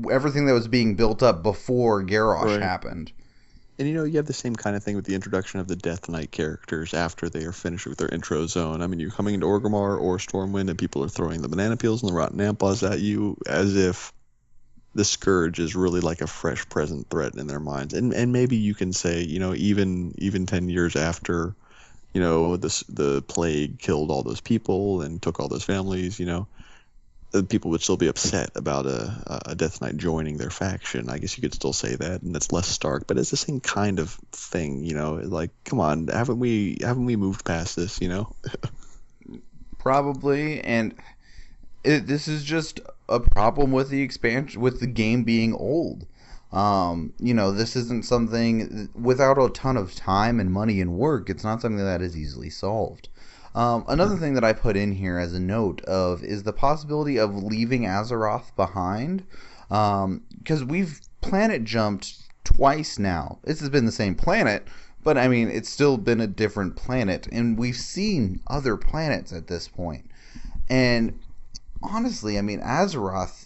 everything that was being built up before Garrosh happened. And you have the same kind of thing with the introduction of the Death Knight characters after they are finished with their intro zone. I mean, you're coming into Orgrimmar or Stormwind and people are throwing the banana peels and the rotten amplas at you as if the Scourge is really like a fresh present threat in their minds. And maybe you can say, even 10 years after, the plague killed all those people and took all those families, people would still be upset about a Death Knight joining their faction. I guess you could still say that, and it's less stark, but it's the same kind of thing, like, come on, haven't we moved past this, Probably, and this is just a problem with the expansion, with the game being old. This isn't something, without a ton of time and money and work, it's not something that is easily solved. Another thing that I put in here as a note is the possibility of leaving Azeroth behind, because we've planet jumped twice now. This has been the same planet, but I mean, it's still been a different planet, and we've seen other planets at this point. And honestly, I mean, Azeroth,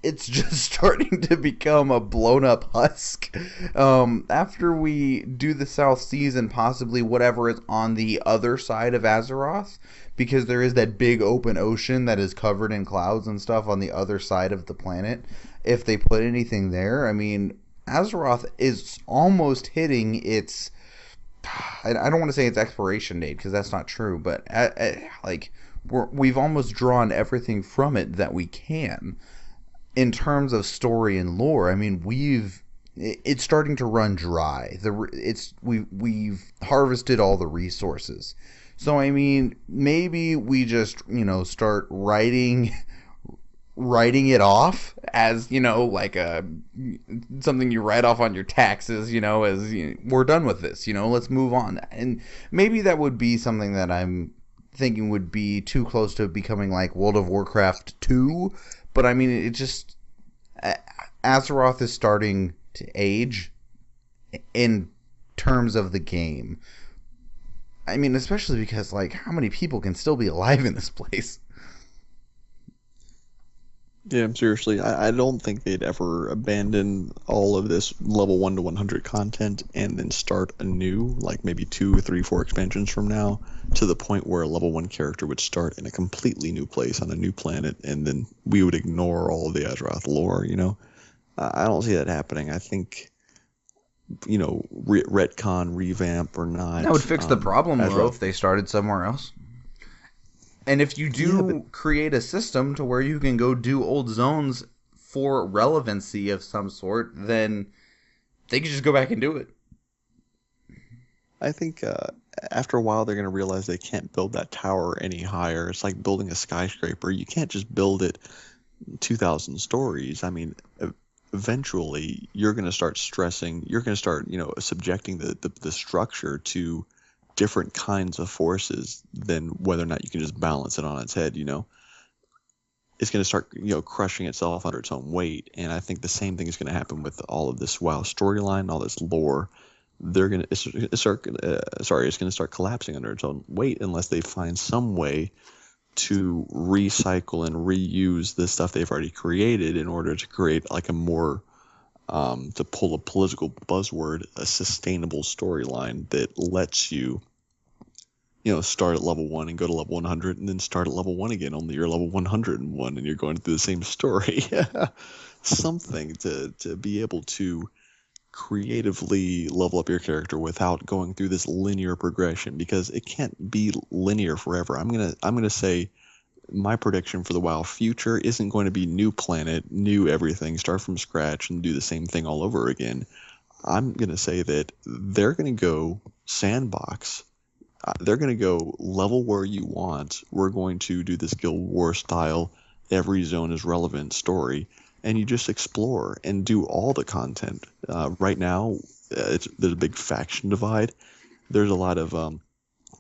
it's just starting to become a blown up husk. After we do the South Seas and possibly whatever is on the other side of Azeroth, because there is that big open ocean that is covered in clouds and stuff on the other side of the planet. If they put anything there, I mean, Azeroth is almost hitting its, I don't want to say its expiration date because that's not true, but we've almost drawn everything from it that we can in terms of story and lore. I mean, it's starting to run dry. We've harvested all the resources. So I mean, maybe we just, start writing it off as, like something you write off on your taxes, as we're done with this, let's move on. And maybe that would be something that I'm thinking would be too close to becoming like World of Warcraft 2, but I mean, it just, Azeroth is starting to age in terms of the game. I mean, especially because, like, how many people can still be alive in this place? Yeah, seriously, I don't think they'd ever abandon all of this level 1 to 100 content and then start anew, like maybe 2, 3, 4 expansions from now, to the point where a level 1 character would start in a completely new place on a new planet, and then we would ignore all of the Azeroth lore, I don't see that happening. I think, Ret-Con, revamp or not. That would fix the problem, though, Azeroth. if they started somewhere else. And if you do create a system to where you can go do old zones for relevancy of some sort, then they can just go back and do it. I think after a while they're going to realize they can't build that tower any higher. It's like building a skyscraper. You can't just build it 2,000 stories. I mean, eventually you're going to start stressing. You're going to start, subjecting the structure to different kinds of forces than whether or not you can just balance it on its head. It's going to start, crushing itself under its own weight. And I think the same thing is going to happen with all of this WoW storyline, all this lore. It's going to start collapsing under its own weight unless they find some way to recycle and reuse the stuff they've already created in order to create like a more, to pull a political buzzword, a sustainable storyline that lets you, start at level 1 and go to level 100 and then start at level 1 again, only you're level 101 and you're going through the same story. Something to be able to creatively level up your character without going through this linear progression, because it can't be linear forever. I'm gonna say my prediction for the WoW future isn't going to be new planet, new everything, start from scratch and do the same thing all over again. I'm gonna say that they're gonna go sandbox. They're gonna go level where you want. We're going to do this Guild War style, every zone is relevant story, and you just explore and do all the content. Right now, there's a big faction divide. There's a lot of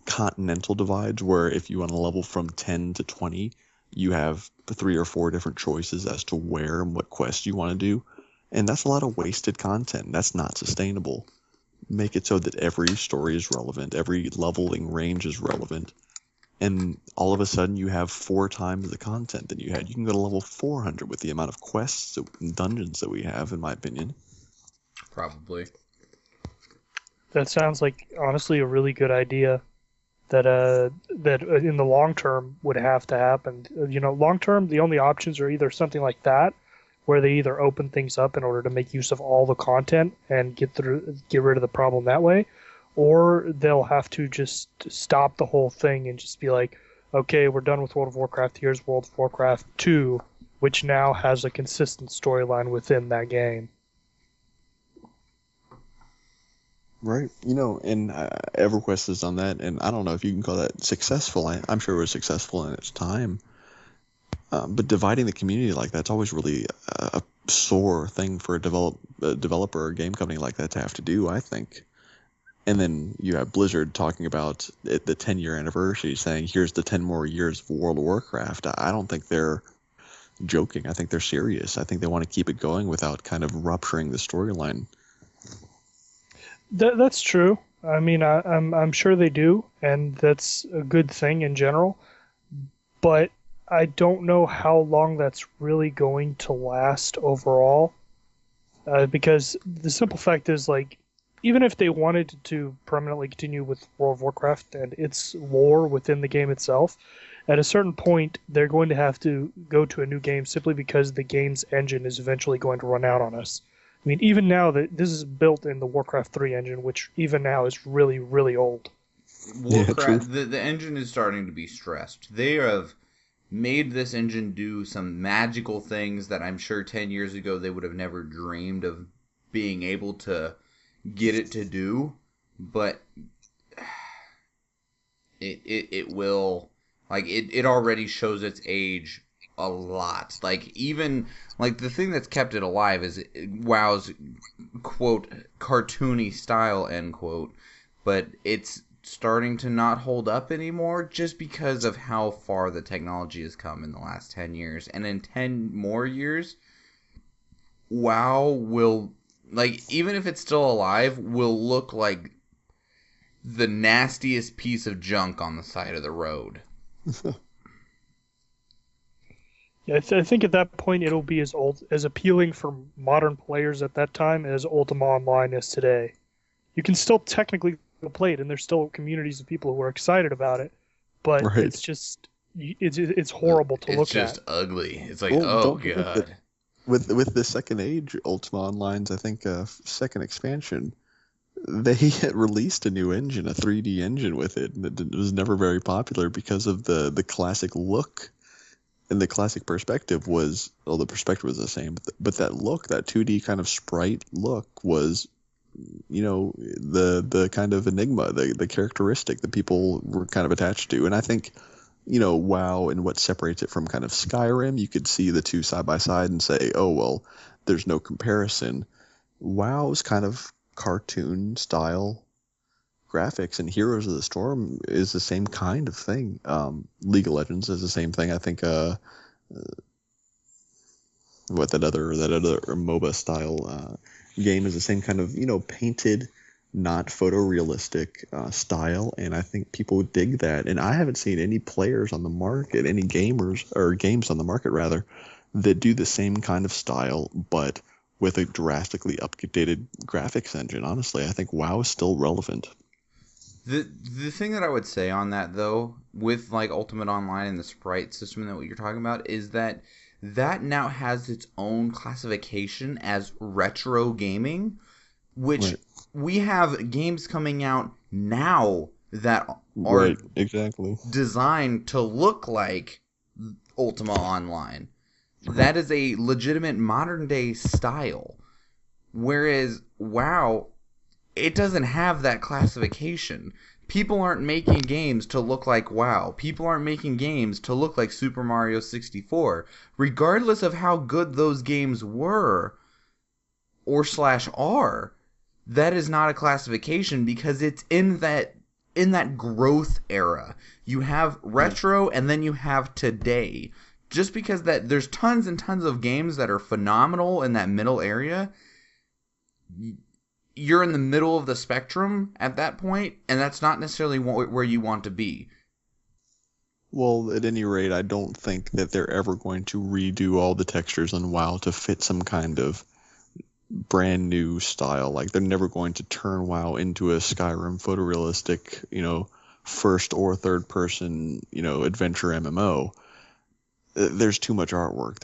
continental divides where if you want to level from 10 to 20, you have 3 or 4 different choices as to where and what quests you want to do. And that's a lot of wasted content. That's not sustainable. Make it so that every story is relevant, every leveling range is relevant, and all of a sudden you have 4 times the content that you had. You can go to level 400 with the amount of quests and dungeons that we have, in my opinion. Probably. That sounds like, honestly, a really good idea that in the long term would have to happen. Long term, the only options are either something like that, where they either open things up in order to make use of all the content and get rid of the problem that way, or they'll have to just stop the whole thing and just be like, okay, we're done with World of Warcraft, here's World of Warcraft 2, which now has a consistent storyline within that game. Right. And EverQuest has done that, and I don't know if you can call that successful. I'm sure it was successful in its time. But dividing the community like that's always really a sore thing for a developer or game company like that to have to do, I think. And then you have Blizzard talking about the 10-year anniversary, saying, here's the 10 more years of World of Warcraft. I don't think they're joking. I think they're serious. I think they want to keep it going without kind of rupturing the storyline. That's true. I mean, I'm sure they do, and that's a good thing in general. But I don't know how long that's really going to last overall, because the simple fact is, like, even if they wanted to permanently continue with World of Warcraft and its lore within the game itself, at a certain point they're going to have to go to a new game simply because the game's engine is eventually going to run out on us. I mean, even now that this is built in the Warcraft 3 engine, which even now is really, really old. Warcraft, the engine is starting to be stressed. They have made this engine do some magical things that I'm sure 10 years ago they would have never dreamed of being able to get it to do, but it will, like, it already shows its age a lot. Like, even, like, the thing that's kept it alive is WoW's, quote, cartoony style, end quote, but it's starting to not hold up anymore just because of how far the technology has come in the last 10 years. And in 10 more years, WoW will, like, even if it's still alive, will look like the nastiest piece of junk on the side of the road. Yeah, I think at that point it'll be as appealing for modern players at that time as Ultima Online is today. You can still technically play it, and there's still communities of people who are excited about it, but Right. it's just it's horrible to look at. It's just ugly. It's like, Well, oh don't forget god. that with the Second Age Ultima Online's, I think, second expansion, they had released a new engine, a 3D engine with it, and it was never very popular because of the classic look. And the classic perspective was, well, the perspective was the same, but that look, that 2D kind of sprite look was, you know, the kind of enigma, the characteristic that people were kind of attached to. And I think, you know, WoW and what separates it from kind of Skyrim, you could see the two side by side and say, oh, well, there's no comparison. WoW's kind of cartoon style graphics, and Heroes of the Storm is the same kind of thing. League of Legends is the same thing. I think what that other MOBA style game is the same kind of, you know, painted, not photorealistic style, and I think people dig that. And I haven't seen any players on the market, any gamers or games on the market rather, that do the same kind of style, but with a drastically updated graphics engine. Honestly, I think WoW is still relevant. The thing that I would say on that, though, with, like, Ultimate Online and the sprite system that what you're talking about, is that now has its own classification as retro gaming, which Right. we have games coming out now that are Right, exactly. designed to look like Ultima Online. That is a legitimate modern day style. Whereas WoW, it doesn't have that classification. People aren't making games to look like WoW. People aren't making games to look like Super Mario 64. Regardless of how good those games were or /are, that is not a classification because it's in that growth era. You have retro and then you have today. Just because that there's tons and tons of games that are phenomenal in that middle area, you're in the middle of the spectrum at that point, and that's not necessarily where you want to be. Well, at any rate, I don't think that they're ever going to redo all the textures on WoW to fit some kind of brand new style. Like, they're never going to turn WoW into a Skyrim photorealistic, you know, first or third person, you know, adventure MMO. There's too much artwork.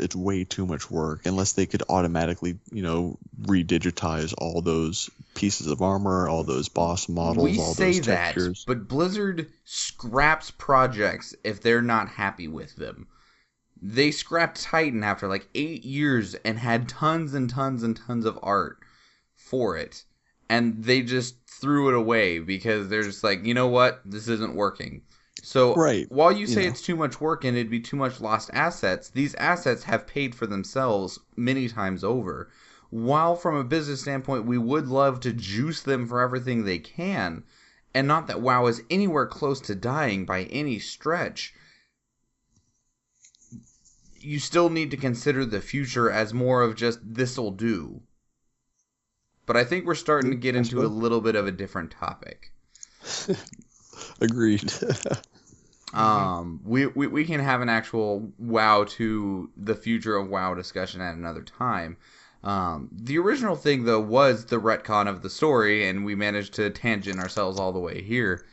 It's way too much work. Unless they could automatically, you know, redigitize all those pieces of armor, all those boss models, all those textures. But Blizzard scraps projects if they're not happy with them. They scrapped Titan after like 8 years and had tons and tons and tons of art for it, and they just threw it away because they're just like, you know what, this isn't working. So Right. While you say it's too much work and it'd be too much lost assets, these assets have paid for themselves many times over. While from a business standpoint, we would love to juice them for everything they can, and not that WoW is anywhere close to dying by any stretch, you still need to consider the future as more of just this'll do. But I think we're starting to get into a little bit of a different topic. Agreed. We can have an actual WoW to the future of WoW discussion at another time. The original thing, though, was the retcon of the story, and we managed to tangent ourselves all the way here.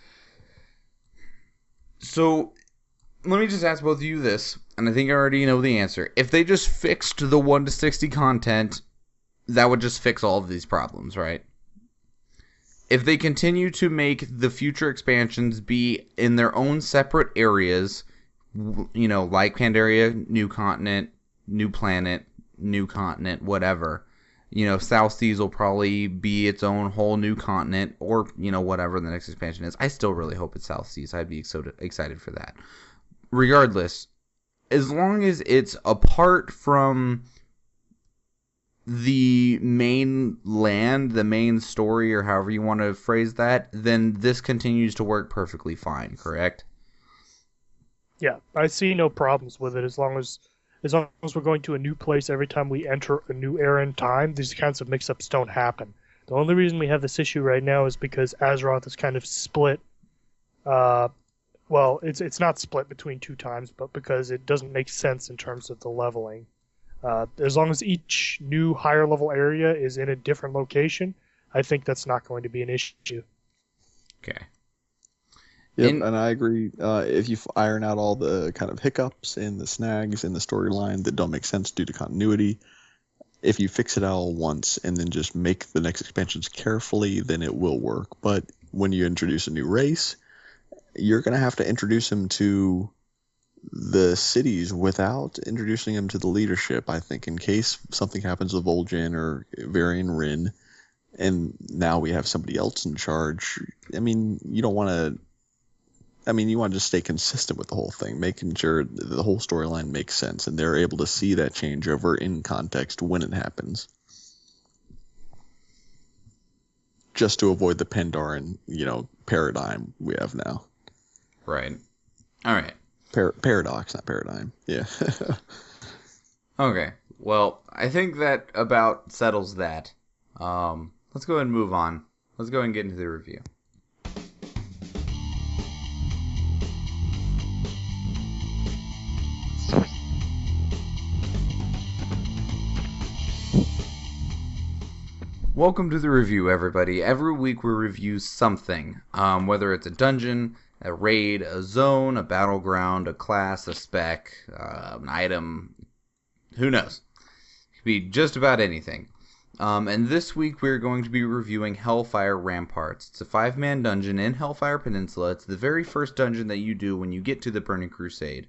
So, let me just ask both of you this, and I think I already know the answer. If they just fixed the 1 to 60 content, that would just fix all of these problems, right? If they continue to make the future expansions be in their own separate areas, like Pandaria, new continent, new planet, new continent, whatever. South Seas will probably be its own whole new continent, or, whatever the next expansion is. I still really hope it's South Seas. I'd be so excited for that. Regardless, as long as it's apart from the main land, the main story, or however you want to phrase that, then this continues to work perfectly fine, correct? Yeah, I see no problems with it as long as we're going to a new place every time we enter a new era in time. These kinds of mix-ups don't happen. The only reason we have this issue right now is because Azeroth is kind of split. Well, it's not split between 2 times, but because it doesn't make sense in terms of the leveling. As long as each new higher level area is in a different location, I think that's not going to be an issue. Okay. Yep, and I agree. If you iron out all the kind of hiccups and the snags in the storyline that don't make sense due to continuity, if you fix it all once and then just make the next expansions carefully, then it will work. But when you introduce a new race, you're going to have to introduce them to the cities without introducing them to the leadership, I think, in case something happens with Vol'jin or Varian Rin, and now we have somebody else in charge. I mean, you don't want to... you want to just stay consistent with the whole thing, making sure the whole storyline makes sense, and they're able to see that changeover in context when it happens. Just to avoid the Pandaren, paradigm we have now. Right. All right. Paradox, not paradigm. Yeah. Okay. Well, I think that about settles that. Let's go ahead and move on. Let's go ahead and get into the review. Welcome to the review, everybody. Every week we review something, whether it's a dungeon, a raid, a zone, a battleground, a class, a spec, an item, who knows? It could be just about anything. And this week we're going to be reviewing Hellfire Ramparts. It's a 5-man dungeon in Hellfire Peninsula. It's the very first dungeon that you do when you get to the Burning Crusade.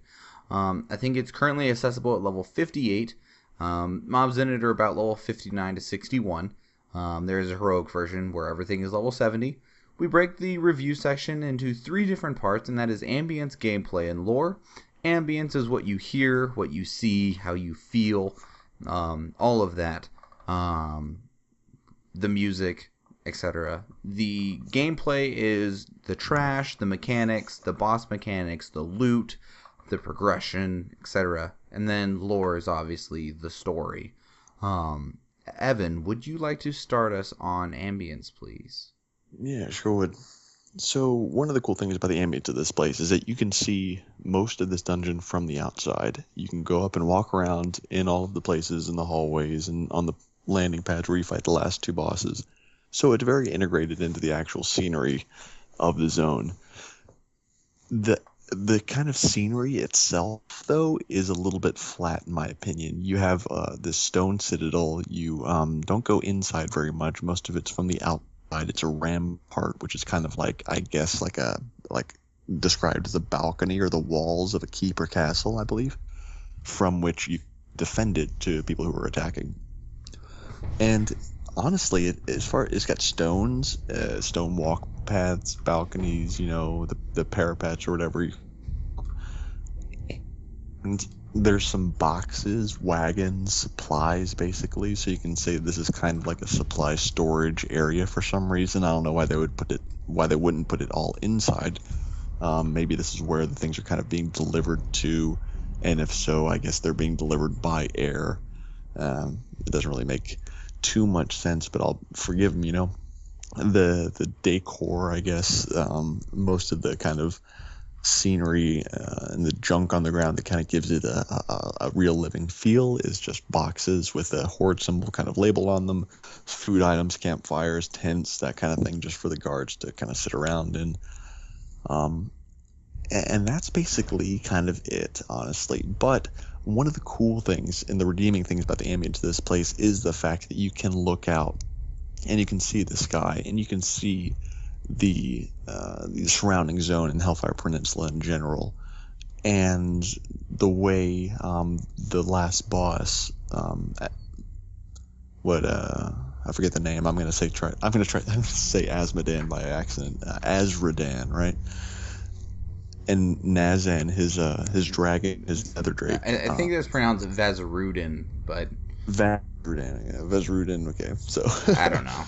I think it's currently accessible at level 58. Mobs in it are about level 59 to 61. There is a heroic version where everything is level 70. We break the review section into 3 different parts, and that is ambience, gameplay, and lore. Ambience is what you hear, what you see, how you feel, all of that. The music, etc. The gameplay is the trash, the mechanics, the boss mechanics, the loot, the progression, etc. And then lore is obviously the story. Evan, would you like to start us on ambience, please? Yeah, sure would. So one of the cool things about the ambience of this place is that you can see most of this dungeon from the outside. You can go up and walk around in all of the places in the hallways and on the landing pads where you fight the last 2 bosses. So it's very integrated into the actual scenery of the zone. The kind of scenery itself, though, is a little bit flat in my opinion. You have this stone citadel. You don't go inside very much. Most of it's from the outside. It's a rampart, which is kind of like, I guess, like described as a balcony or the walls of a keep or castle, I believe, from which you defend it to people who are attacking. And honestly, it's got stones, stone walk paths, balconies, the parapets or whatever. And there's some boxes, wagons, supplies, basically. So you can say this is kind of like a supply storage area for some reason. I don't know why they wouldn't put it all inside. Maybe this is where the things are kind of being delivered to, and if so, I guess they're being delivered by air. It doesn't really make too much sense, but I'll forgive them. The decor, I guess, most of the kind of scenery and the junk on the ground that kind of gives it a real living feel is just boxes with a horde symbol kind of labeled on them, food items, campfires, tents, that kind of thing, just for the guards to kind of sit around in. And that's basically kind of it, honestly. But one of the cool things and the redeeming things about the ambience of this place is the fact that you can look out and you can see the sky and you can see the surrounding zone in Hellfire Peninsula in general, and the way the last boss, I forget the name. I'm gonna say Asmodan by accident. Azradan, right? And Nazan, his dragon, his nether drake. I think that's pronounced Vazarudin, but Vazrudin. Okay, so I don't know.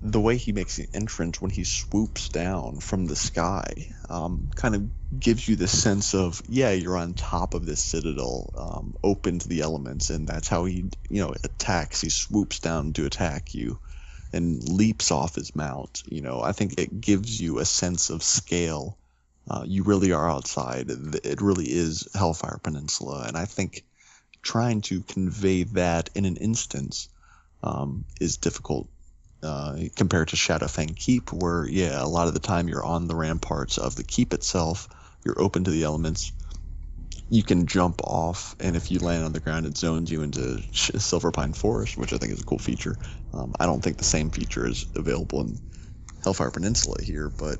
The way he makes the entrance when he swoops down from the sky kind of gives you the sense of, yeah, you're on top of this citadel, open to the elements, and that's how he, attacks. He swoops down to attack you and leaps off his mount. I think it gives you a sense of scale. You really are outside. It really is Hellfire Peninsula, and I think trying to convey that in an instance is difficult. Compared to Shadowfang Keep, where, a lot of the time you're on the ramparts of the keep itself, you're open to the elements, you can jump off, and if you land on the ground, it zones you into Silverpine Forest, which I think is a cool feature. I don't think the same feature is available in Hellfire Peninsula here, but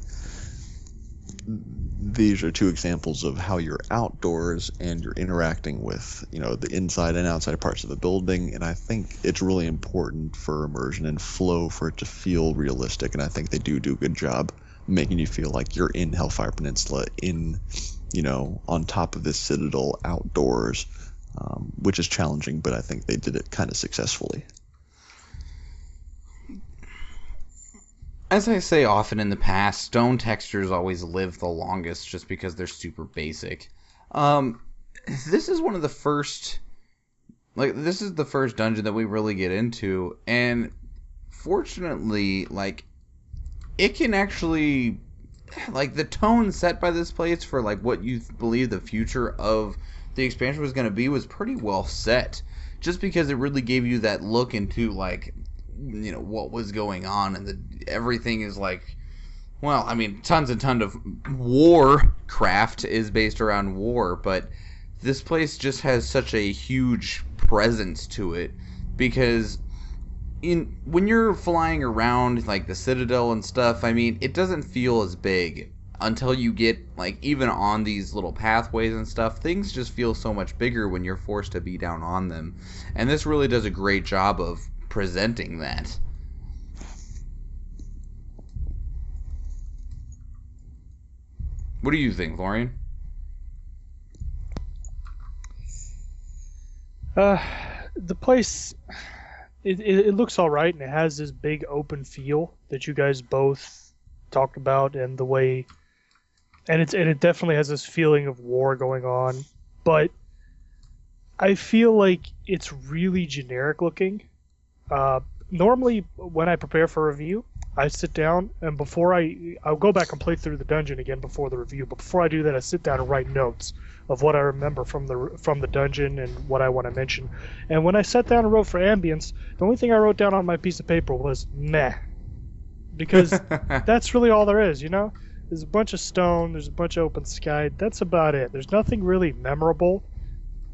these are two examples of how you're outdoors and you're interacting with, the inside and outside parts of the building, and I think it's really important for immersion and flow for it to feel realistic, and I think they do a good job making you feel like you're in Hellfire Peninsula, on top of this citadel outdoors, which is challenging, but I think they did it kind of successfully. As I say often in the past, stone textures always live the longest just because they're super basic. This is one of the first... this is the first dungeon that we really get into, and fortunately, it can actually... the tone set by this place for, what you believe the future of the expansion was going to be was pretty well set. Just because it really gave you that look into, what was going on, and everything is tons and tons of Warcraft is based around war, but this place just has such a huge presence to it, because when you're flying around the Citadel and stuff, it doesn't feel as big until you get even on these little pathways and stuff. Things just feel so much bigger when you're forced to be down on them, and this really does a great job of presenting that. What do you think, Florian? The place, it looks all right, and it has this big open feel that you guys both talked about, and the way, and it definitely has this feeling of war going on. But I feel like it's really generic looking. Normally, when I prepare for a review, I sit down, and I'll go back and play through the dungeon again before the review. But before I do that, I sit down and write notes of what I remember from the dungeon and what I want to mention. And when I sat down and wrote for ambience, the only thing I wrote down on my piece of paper was meh, because that's really all there is. There's a bunch of stone, there's a bunch of open sky. That's about it. There's nothing really memorable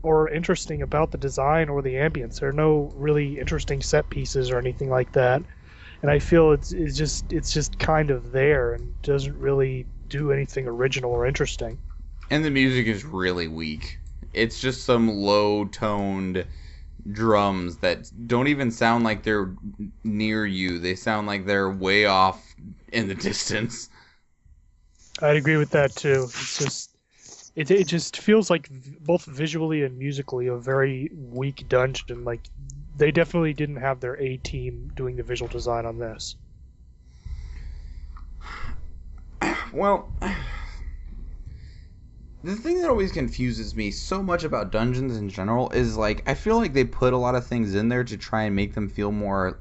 or interesting about the design or the ambience. There are no really interesting set pieces or anything like that. And I feel it's just kind of there and doesn't really do anything original or interesting. And the music is really weak. It's just some low-toned drums that don't even sound like they're near you. They sound like they're way off in the distance. I'd agree with that too. It's just it just feels like both visually and musically a very weak dungeon. They definitely didn't have their A team doing the visual design on this. Well, the thing that always confuses me so much about dungeons in general is I feel like they put a lot of things in there to try and make them feel more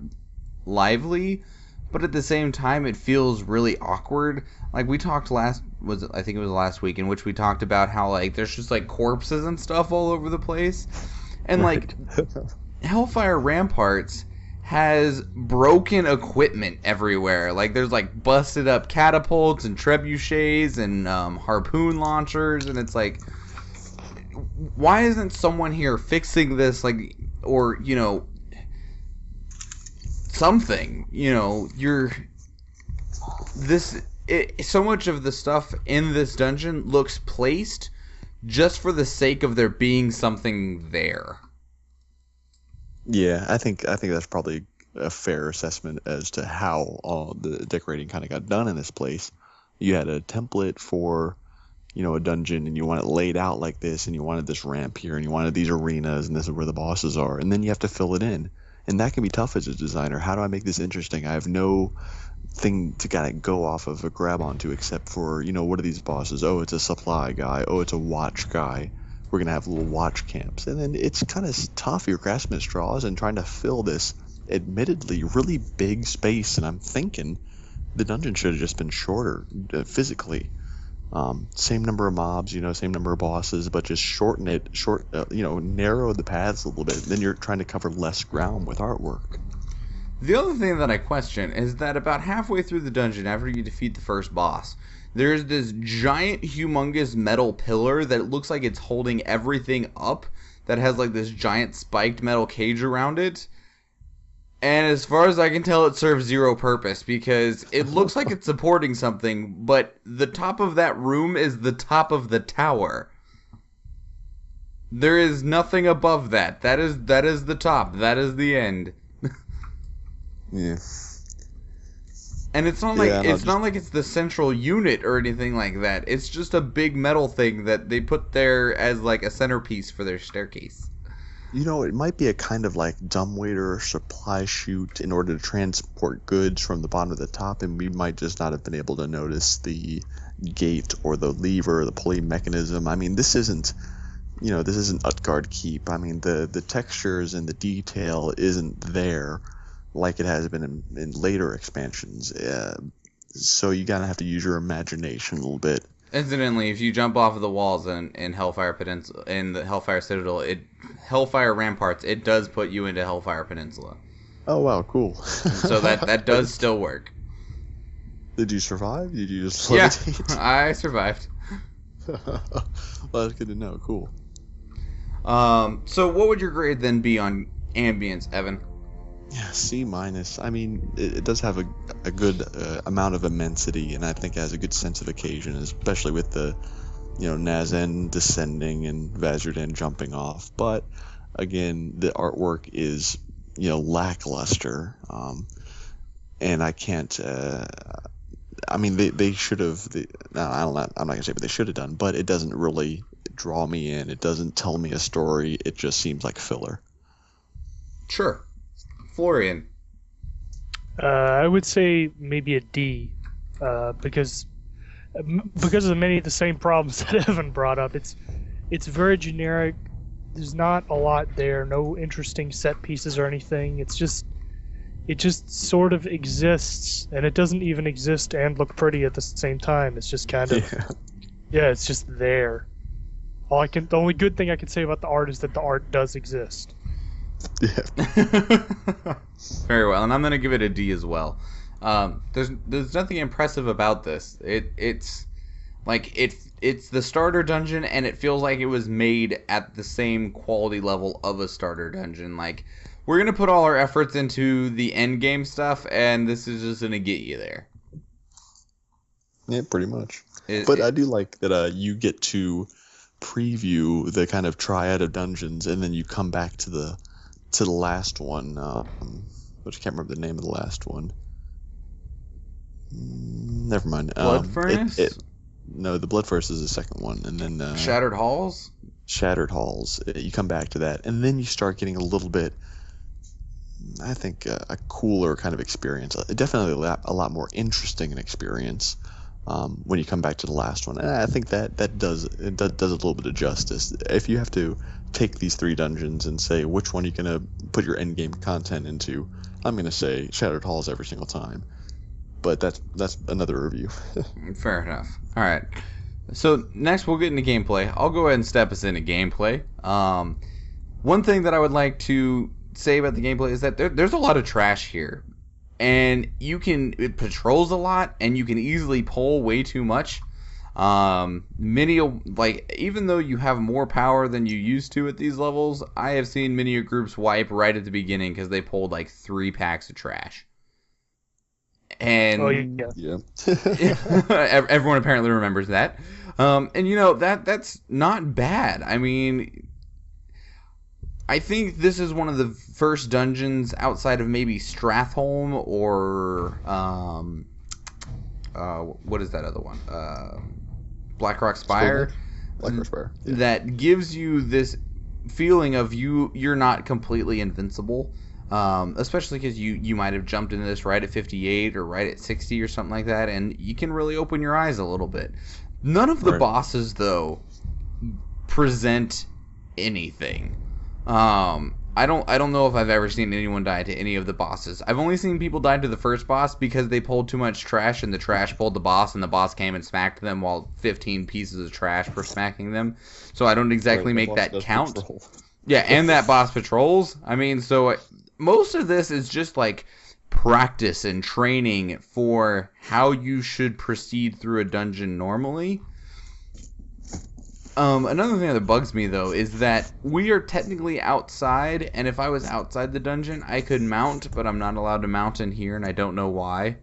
lively, but at the same time it feels really awkward. We talked I think it was last week, in which we talked about how like there's just like corpses and stuff all over the place, and like Hellfire Ramparts has broken equipment everywhere. Like there's like busted up catapults and trebuchets and harpoon launchers, and it's like, why isn't someone here fixing this? Like, or something. So much of the stuff in this dungeon looks placed just for the sake of there being something there. Yeah, I think that's probably a fair assessment as to how all the decorating kind of got done in this place. You had a template for, a dungeon, and you want it laid out like this, and you wanted this ramp here, and you wanted these arenas, and this is where the bosses are, and then you have to fill it in. And that can be tough as a designer. How do I make this interesting? I have no thing to kind of go off of or grab onto except for, what are these bosses? Oh, it's a supply guy. Oh, it's a watch guy. We're going to have little watch camps. And then it's kind of tough, your grasping at straws and trying to fill this admittedly really big space. And I'm thinking the dungeon should have just been shorter physically. Same number of mobs, same number of bosses, but just shorten it, narrow the paths a little bit. Then you're trying to cover less ground with artwork. The other thing that I question is that about halfway through the dungeon, after you defeat the first boss, there's this giant, humongous metal pillar that looks like it's holding everything up, that has like this giant spiked metal cage around it. And as far as I can tell, it serves zero purpose, because it looks like it's supporting something, but the top of that room is the top of the tower. There is nothing above that. That is the top. That is the end. Yeah. And it's not like not like it's the central unit or anything like that. It's just a big metal thing that they put there as like a centerpiece for their staircase. It might be a kind of like dumbwaiter or supply chute in order to transport goods from the bottom to the top, and we might just not have been able to notice the gate or the lever or the pulley mechanism. I mean, this isn't Utgard Keep. I mean, the textures and the detail isn't there like it has been in later expansions. So you gotta have to use your imagination a little bit. Incidentally, if you jump off of the walls in Hellfire Peninsula, in the Hellfire Citadel, Hellfire Ramparts, it does put you into Hellfire Peninsula. Oh wow, cool. So that does still work. Did you survive? Did you just levitate? Yeah, I survived. Well, that's good to know. Cool. So what would your grade then be on ambience, Evan? Yeah, C-. I mean, it does have a good amount of immensity, and I think it has a good sense of occasion, especially with the, Nazen descending and Vazirdan jumping off. But again, the artwork is, lackluster, and I can't. I mean, they should have. I'm not gonna say what they should have done, but it doesn't really draw me in. It doesn't tell me a story. It just seems like filler. Sure. Florian. I would say maybe a D, because of many of the same problems that Evan brought up. It's very generic. There's not a lot there. No interesting set pieces or anything. It just sort of exists, and it doesn't even exist and look pretty at the same time. It's just kind of it's just there. The only good thing I can say about the art is that the art does exist. Yeah. Very well, and I'm gonna give it a D as well. There's nothing impressive about this. It's the starter dungeon, and it feels like it was made at the same quality level of a starter dungeon. Like, we're gonna put all our efforts into the end game stuff, and this is just gonna get you there. Yeah, pretty much. But I do like that you get to preview the kind of triad of dungeons, and then you come back to the last one, which I can't remember the name of the last one. Never mind. Blood Furnace? No, the Blood Furnace is the second one, and then Shattered Halls. Shattered Halls. You come back to that, and then you start getting a little bit, I think, a cooler kind of experience. Definitely a lot more interesting an experience when you come back to the last one. And I think that does a little bit of justice. If you have to take these three dungeons and say which one you're going to put your end game content into, I'm going to say Shattered Halls every single time. but that's another review. Fair enough. All right. So next we'll get into gameplay. I'll go ahead and step us into gameplay. One thing that I would like to say about the gameplay is that there's a lot of trash here, and it patrols a lot, and you can easily pull way too much. Even though you have more power than you used to at these levels, I have seen many groups wipe right at the beginning because they pulled like 3 packs of trash. And yeah. Everyone apparently remembers that. And that's not bad. I mean, I think this is one of the first dungeons outside of maybe Stratholme or what is that other one? Blackrock Spire. Blackrock Spire. Yeah. That gives you this feeling of you're not completely invincible. Especially because you might have jumped into this right at 58 or right at 60 or something like that, and you can really open your eyes a little bit. None of the bosses, though, present anything. I don't know if I've ever seen anyone die to any of the bosses. I've only seen people die to the first boss because they pulled too much trash and the trash pulled the boss and the boss came and smacked them while 15 pieces of trash were smacking them. So I don't exactly make that count. Patrol. Yeah, and that boss patrols. I mean, so most of this is just like practice and training for how you should proceed through a dungeon normally. Another thing that bugs me, though, is that we are technically outside, and if I was outside the dungeon, I could mount, but I'm not allowed to mount in here, and I don't know why.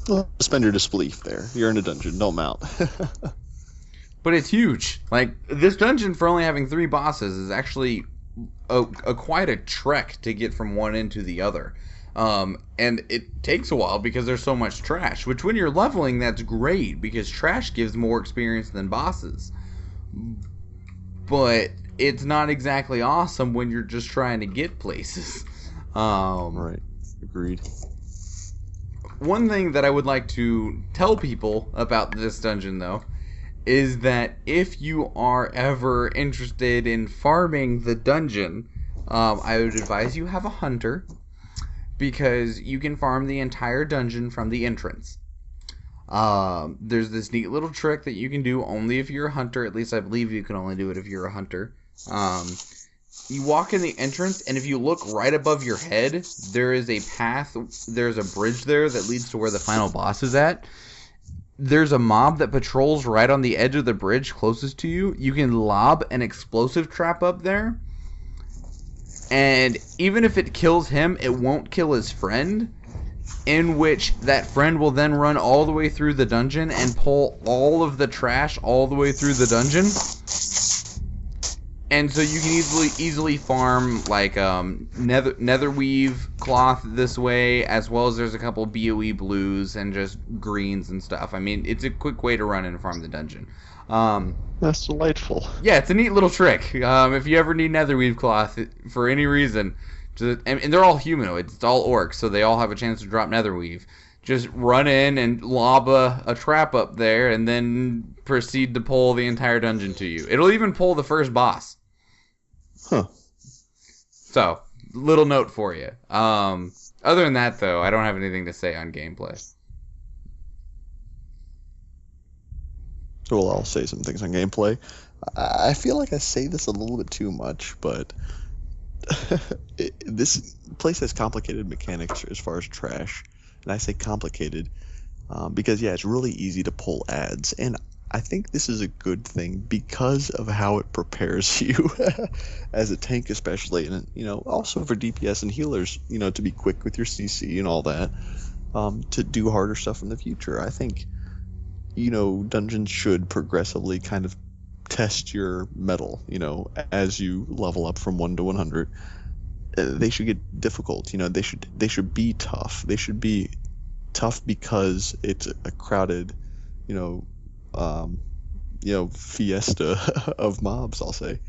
Well, suspend your disbelief there. You're in a dungeon. Don't mount. But it's huge. Like, this dungeon, for only having 3 bosses, is actually quite a trek to get from one end to the other. And it takes a while because there's so much trash, which when you're leveling, that's great, because trash gives more experience than bosses. But it's not exactly awesome when you're just trying to get places. Right. Agreed. One thing that I would like to tell people about this dungeon, though, is that if you are ever interested in farming the dungeon, I would advise you have a hunter, because you can farm the entire dungeon from the entrance. There's this neat little trick that you can do only if you're a hunter. At least I believe you can only do it if you're a hunter. You walk in the entrance, and if you look right above your head, there is a path, there's a bridge there that leads to where the final boss is at. There's a mob that patrols right on the edge of the bridge closest to you. You can lob an explosive trap up there, and even if it kills him, it won't kill his friend, in which that friend will then run all the way through the dungeon and pull all of the trash all the way through the dungeon. And so you can easily farm like netherweave cloth this way, as well as there's a couple BOE blues and just greens and stuff. I mean, it's a quick way to run and farm the dungeon. That's delightful. Yeah, it's a neat little trick. If you ever need netherweave cloth for any reason, and they're all humanoids, it's all orcs, so they all have a chance to drop netherweave. Just run in and lob a trap up there, and then proceed to pull the entire dungeon to you. It'll even pull the first boss. Huh. So, little note for you. Other than that, though, I don't have anything to say on gameplay. Well, I'll say some things on gameplay. I feel like I say this a little bit too much, but this place has complicated mechanics as far as trash. And I say complicated because, yeah, it's really easy to pull ads. And I think this is a good thing because of how it prepares you as a tank, especially, and also for DPS and healers, to be quick with your CC and all that, to do harder stuff in the future. I think, dungeons should progressively kind of test your mettle, as you level up from 1 to 100. They should get difficult. They should be tough. They should be tough because it's a crowded, fiesta of mobs, I'll say.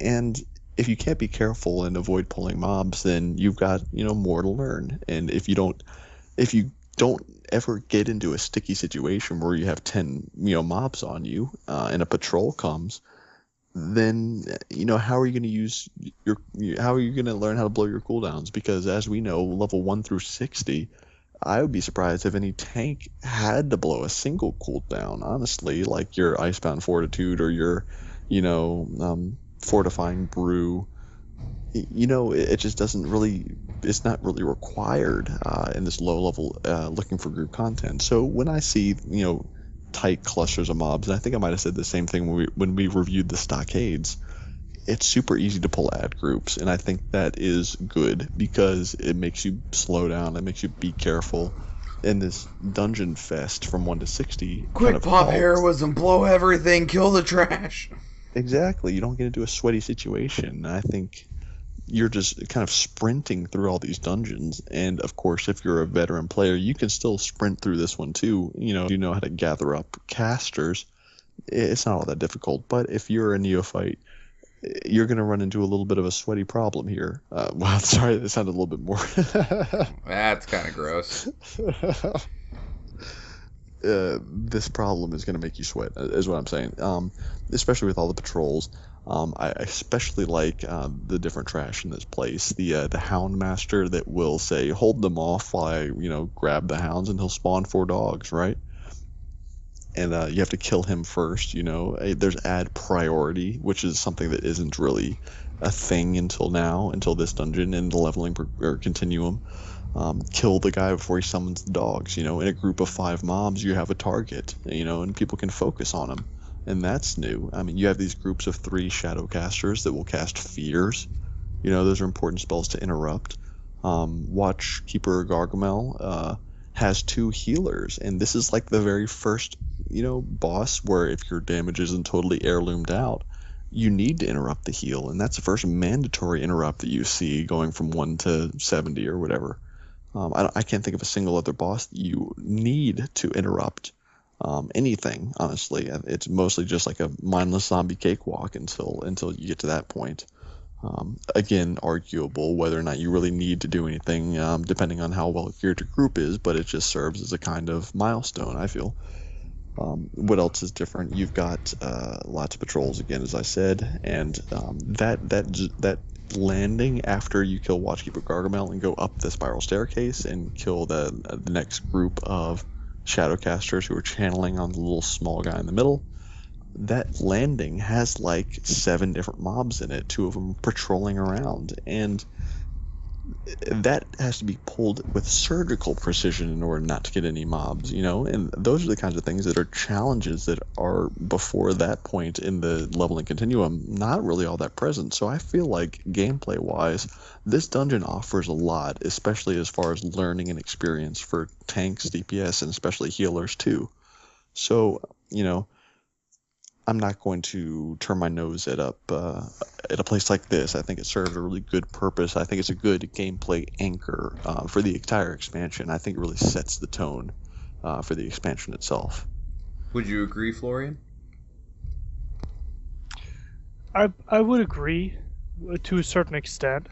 And if you can't be careful and avoid pulling mobs, then you've got, more to learn. And if you don't ever get into a sticky situation where you have 10, mobs on you, and a patrol comes, then, how are you going to how are you going to learn how to blow your cooldowns? Because as we know, level 1 through 60, I would be surprised if any tank had to blow a single cooldown, honestly, like your Icebound Fortitude or your, Fortifying Brew. It just doesn't really, it's not really required in this low level looking for group content. So when I see, tight clusters of mobs, and I think I might have said the same thing when we reviewed the stockades, it's super easy to pull ad groups, and I think that is good because it makes you slow down, it makes you be careful. In this dungeon fest from 1 to 60, Quick pop heroism, blow everything, kill the trash. Exactly, you don't get into a sweaty situation. I think you're just kind of sprinting through all these dungeons, and of course, if you're a veteran player, you can still sprint through this one too. You know how to gather up casters. It's not all that difficult, but if you're a neophyte, you're going to run into a little bit of a sweaty problem here. Wow, sorry, that sounded a little bit more. That's kind of gross. This problem is going to make you sweat, is what I'm saying. Especially with all the patrols. I especially like the different trash in this place. The Hound Master that will say, hold them off while I, grab the hounds, and he'll spawn 4 dogs, right? And you have to kill him first, There's ad priority, which is something that isn't really a thing until this dungeon and the leveling or continuum. Kill the guy before he summons the dogs. In a group of 5 mobs, you have a target, and people can focus on him. And that's new. I mean, you have these groups of 3 Shadowcasters that will cast Fears. Those are important spells to interrupt. Watchkeeper Gargamel has 2 healers, and this is like the very first boss where if your damage isn't totally heirloomed out, you need to interrupt the heal, and that's the first mandatory interrupt that you see going from 1 to 70 or whatever. I can't think of a single other boss that you need to interrupt anything, honestly. It's mostly just like a mindless zombie cakewalk until you get to that point. Again, arguable whether or not you really need to do anything, depending on how well geared your group is, but it just serves as a kind of milestone, I feel. What else is different? You've got lots of patrols again, as I said, and that landing after you kill Watchkeeper Gargamel and go up the spiral staircase and kill the next group of Shadowcasters who are channeling on the little small guy in the middle. That landing has like 7 different mobs in it, 2 of them patrolling around, and that has to be pulled with surgical precision in order not to get any mobs, and those are the kinds of things that are challenges that are before that point in the leveling continuum not really all that present. So I feel like gameplay wise, this dungeon offers a lot, especially as far as learning and experience for tanks, DPS, and especially healers too. So I'm not going to turn my nose at a place like this. I think it serves a really good purpose. I think it's a good gameplay anchor for the entire expansion. I think it really sets the tone for the expansion itself. Would you agree, Florian? I would agree to a certain extent.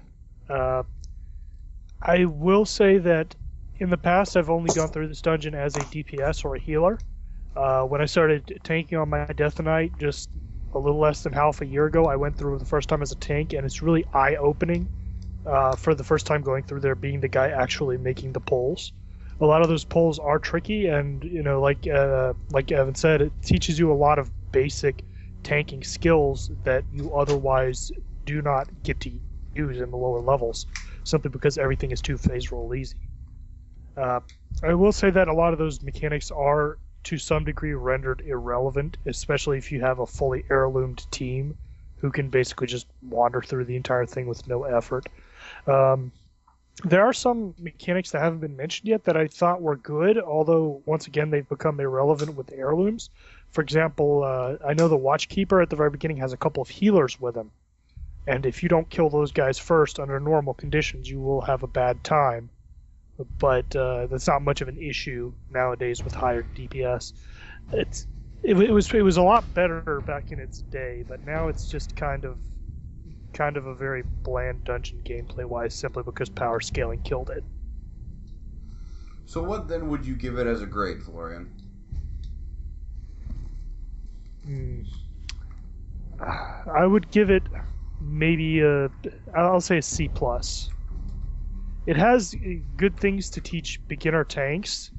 I will say that in the past I've only gone through this dungeon as a DPS or a healer. When I started tanking on my Death Knight just a little less than half a year ago, I went through the first time as a tank, and it's really eye-opening for the first time going through there, being the guy actually making the pulls. A lot of those pulls are tricky, and like Evan said, it teaches you a lot of basic tanking skills that you otherwise do not get to use in the lower levels, simply because everything is two-phase roll easy. I will say that a lot of those mechanics are to some degree rendered irrelevant, especially if you have a fully heirloomed team who can basically just wander through the entire thing with no effort. There are some mechanics that haven't been mentioned yet that I thought were good, although once again they've become irrelevant with heirlooms. For example, I know the Watchkeeper at the very beginning has a couple of healers with him, and if you don't kill those guys first under normal conditions, you will have a bad time. But that's not much of an issue nowadays with higher DPS. It was a lot better back in its day, but now it's just kind of a very bland dungeon gameplay wise, simply because power scaling killed it. So what then would you give it as a grade, Florian? I would give it maybe I'll say a C+. it has good things to teach beginner tanks,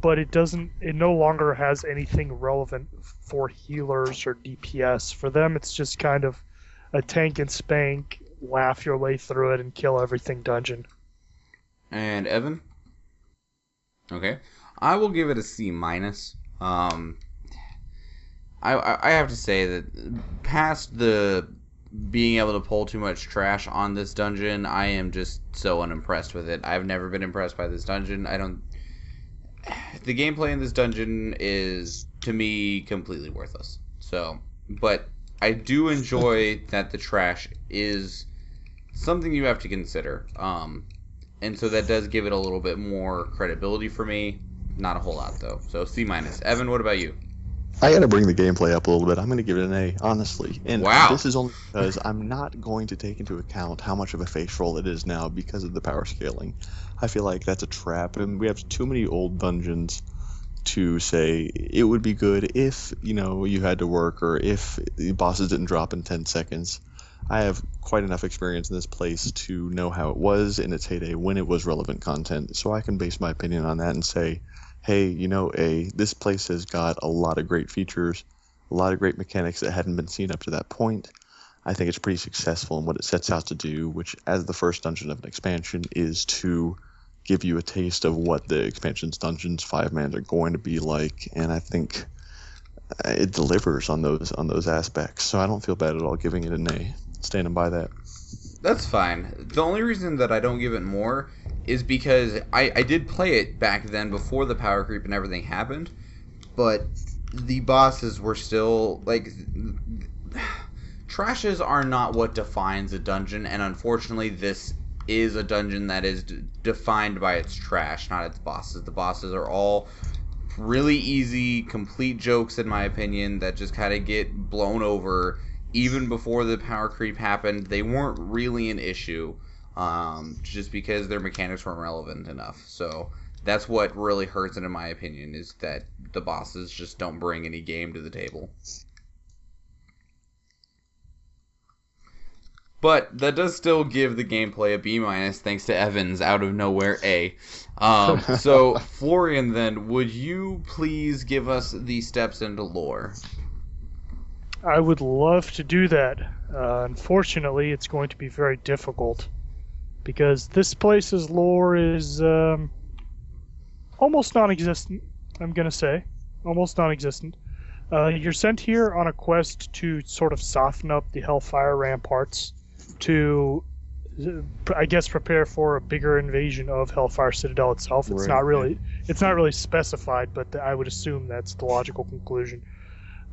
but it doesn't. It no longer has anything relevant for healers or DPS. For them, it's just kind of a tank and spank, laugh your way through it, and kill everything dungeon. And Evan? Okay. I will give it a C minus. I have to say that past the being able to pull too much trash on this dungeon, I am just so unimpressed with it. I've never been impressed by this dungeon. The gameplay in this dungeon is, to me, completely worthless. So, but I do enjoy that the trash is something you have to consider. And so that does give it a little bit more credibility for me. Not a whole lot, though. So C minus. Evan, what about you? I gotta bring the gameplay up a little bit. I'm gonna give it an A, honestly. And Wow. This is only because I'm not going to take into account how much of a face roll it is now because of the power scaling. I feel like that's a trap, and we have too many old dungeons to say it would be good if, you had to work, or if the bosses didn't drop in 10 seconds. I have quite enough experience in this place to know how it was in its heyday when it was relevant content, so I can base my opinion on that and say, hey, this place has got a lot of great features, a lot of great mechanics that hadn't been seen up to that point. I think it's pretty successful in what it sets out to do, which, as the first dungeon of an expansion, is to give you a taste of what the expansion's dungeons 5-man are going to be like, and I think it delivers on those aspects. So I don't feel bad at all giving it an A. Standing by that. That's fine. The only reason that I don't give it more is because I did play it back then before the power creep and everything happened, but the bosses were still, like, trashes are not what defines a dungeon, and unfortunately this is a dungeon that is defined by its trash, not its bosses. The bosses are all really easy, complete jokes in my opinion, that just kind of get blown over. Even before the power creep happened, they weren't really an issue, just because their mechanics weren't relevant enough. So that's what really hurts it, in my opinion, is that the bosses just don't bring any game to the table. But that does still give the gameplay a B minus, thanks to Evan's out of nowhere A. So Florian, then, would you please give us the steps into lore? I would love to do that. Unfortunately, it's going to be very difficult because this place's lore is almost non-existent. I'm gonna say almost non-existent. You're sent here on a quest to sort of soften up the Hellfire Ramparts, to, I guess, prepare for a bigger invasion of Hellfire Citadel itself. It's not really specified, but I would assume that's the logical conclusion.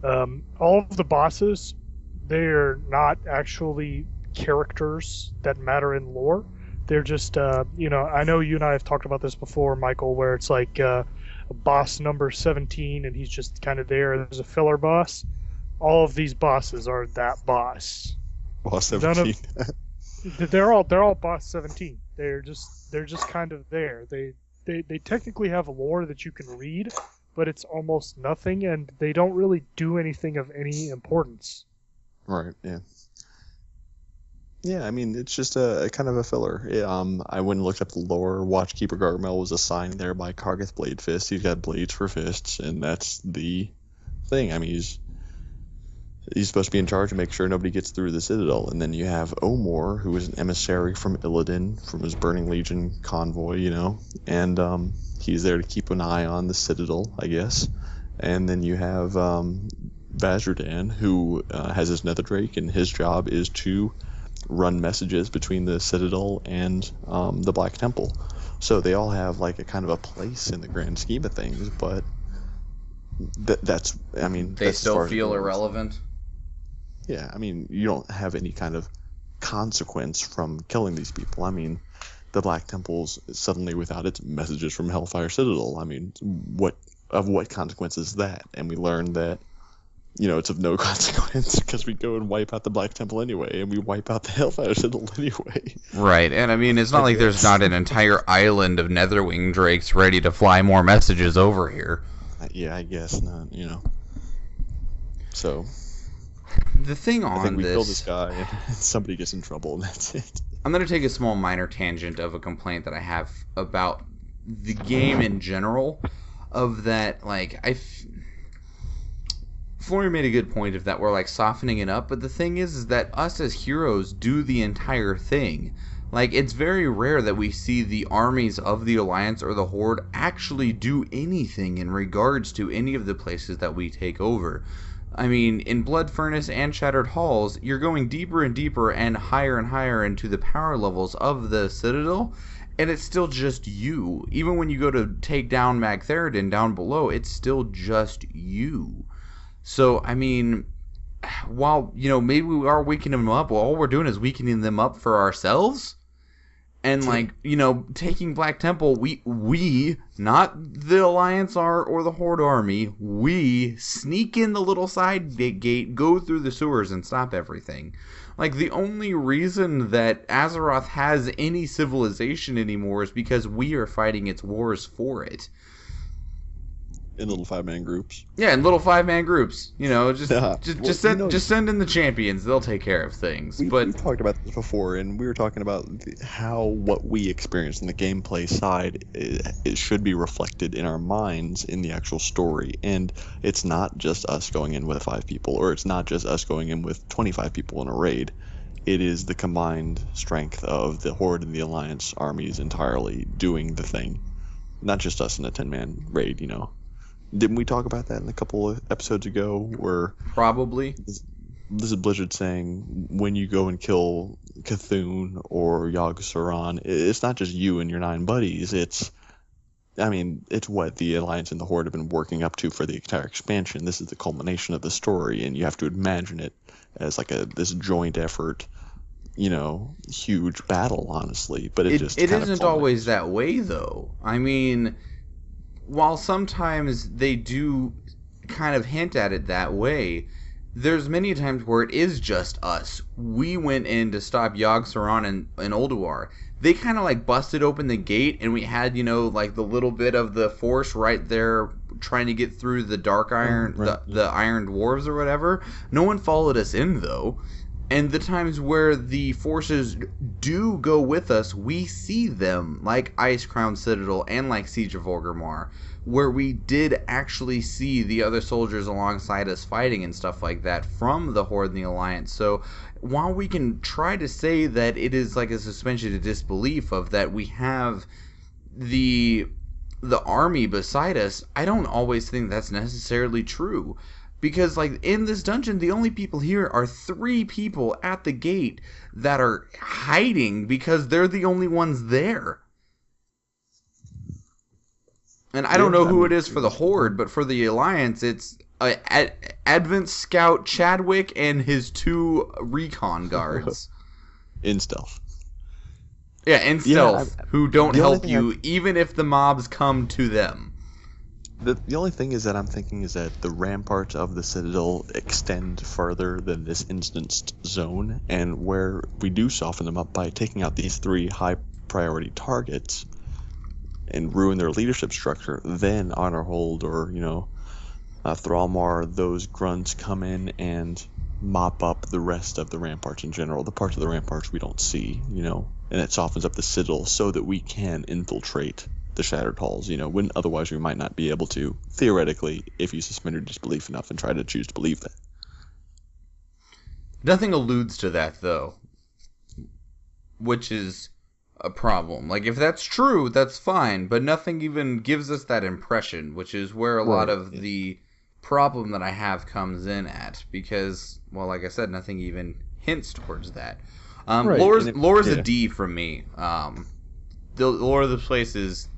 All of the bosses, they're not actually characters that matter in lore. They're just, I know you and I have talked about this before, Michael, where it's like a boss number 17 and he's just kind of there. There's a filler boss. All of these bosses are that boss. Boss 17. They're all boss 17. They're just kind of there. They technically have a lore that you can read, but it's almost nothing, and they don't really do anything of any importance. Right, yeah. Yeah, I mean, it's just a kind of a filler. I went and looked up the lore. Watchkeeper Gargamel was assigned there by Kargath Bladefist. He's got blades for fists, and that's the thing. I mean, he's supposed to be in charge and make sure nobody gets through the Citadel. And then you have Omor, who is an emissary from Illidan, from his Burning Legion convoy, and he's there to keep an eye on the Citadel, I guess. And then you have Vazirdan, who has his Nether Drake, and his job is to run messages between the Citadel and the Black Temple. So they all have like a kind of a place in the grand scheme of things, but that's, I mean... They still feel irrelevant? Yeah, I mean, you don't have any kind of consequence from killing these people. I mean, the Black Temple's suddenly without its messages from Hellfire Citadel. I mean, what consequence is that? And we learned that, it's of no consequence because we go and wipe out the Black Temple anyway, and we wipe out the Hellfire Citadel anyway. Right, and I mean, it's not like there's not an entire island of Netherwing Drakes ready to fly more messages over here. Yeah, I guess not, So... The thing on I think we this... kill this guy, and somebody gets in trouble, and that's it. I'm going to take a small minor tangent of a complaint that I have about the game in general, of that, like, Florian made a good point of that we're, like, softening it up, but the thing is that us as heroes do the entire thing. Like, it's very rare that we see the armies of the Alliance or the Horde actually do anything in regards to any of the places that we take over. I mean, in Blood Furnace and Shattered Halls, you're going deeper and deeper and higher into the power levels of the Citadel, and it's still just you. Even when you go to take down Magtheridon down below, it's still just you. So, I mean, while, you know, maybe we are weakening them up, well, all we're doing is weakening them up for ourselves. And, like, you know, taking Black Temple, we, not the Alliance or the Horde army, we sneak in the little side gate, go through the sewers, and stop everything. Like, the only reason that Azeroth has any civilization anymore is because we are fighting its wars for it. In little 5-man groups. Yeah, in little 5-man groups. You know, just send in the champions. They'll take care of things. We've talked about this before, and we were talking about how what we experience in the gameplay side, it should be reflected in our minds in the actual story. And it's not just us going in with 5 people, or it's not just us going in with 25 people in a raid. It is the combined strength of the Horde and the Alliance armies entirely doing the thing. Not just us in a 10-man raid, you know. Didn't we talk about that in a couple of episodes ago? Where probably this is Blizzard saying when you go and kill Cthulhu or Yogg-Saron, it's not just you and your 9 buddies. It's what the Alliance and the Horde have been working up to for the entire expansion. This is the culmination of the story, and you have to imagine it as like this joint effort. You know, huge battle, honestly. But it isn't always that way, though. I mean, while sometimes they do kind of hint at it that way, there's many times where it is just us. We went in to stop Yogg-Saron and Ulduar. They kind of like busted open the gate, and we had, you know, like the little bit of the force right there trying to get through the Dark Iron, the Iron Dwarves or whatever. No one followed us in, though. And the times where the forces do go with us, we see them, like Ice Crown Citadel and like Siege of Orgrimmar, where we did actually see the other soldiers alongside us fighting and stuff like that from the Horde and the Alliance. So while we can try to say that it is like a suspension of disbelief of that we have the army beside us, I don't always think that's necessarily true. Because, like, in this dungeon, the only people here are 3 people at the gate that are hiding because they're the only ones there. And I don't know who it is for the Horde, but for the Alliance, it's Advent Scout Chadwick and his 2 recon guards. In stealth. Yeah, in stealth, who don't help you, even if the mobs come to them. The only thing is that I'm thinking is that the ramparts of the Citadel extend further than this instanced zone, and where we do soften them up by taking out these 3 high-priority targets and ruin their leadership structure, then Honorhold or, you know, Thrallmar, those grunts come in and mop up the rest of the ramparts in general, the parts of the ramparts we don't see, you know, and it softens up the Citadel so that we can infiltrate the Shattered Halls, you know, when otherwise we might not be able to, theoretically, if you suspend your disbelief enough and try to choose to believe that. Nothing alludes to that, though, which is a problem. Like, if that's true, that's fine, but nothing even gives us that impression, which is where a lot of the problem that I have comes in at, because, well, like I said, nothing even hints towards that. Lore's a D from me. The lore of the place is...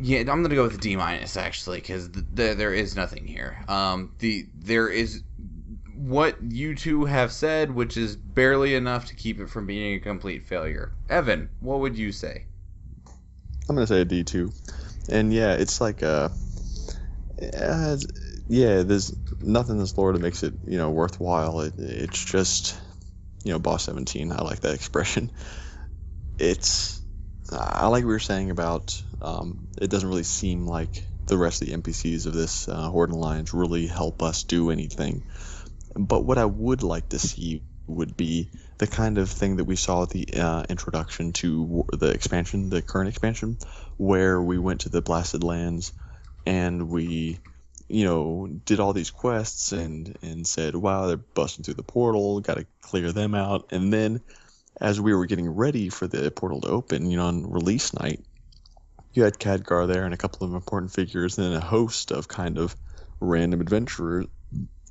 Yeah, I'm going to go with a D-, actually, because there is nothing here. There is what you two have said, which is barely enough to keep it from being a complete failure. Evan, what would you say? I'm going to say a D, too. And yeah, it's like there's nothing in this lore that makes it, you know, worthwhile. It's just, you know, Boss 17. I like that expression. I like what you were saying about it doesn't really seem like the rest of the NPCs of this Horde Alliance really help us do anything. But what I would like to see would be the kind of thing that we saw at the introduction to the current expansion, where we went to the Blasted Lands and we, did all these quests and said, wow, they're busting through the portal, got to clear them out. And then as we were getting ready for the portal to open, on release night, you had Khadgar there and a couple of important figures and then a host of kind of random adventurers.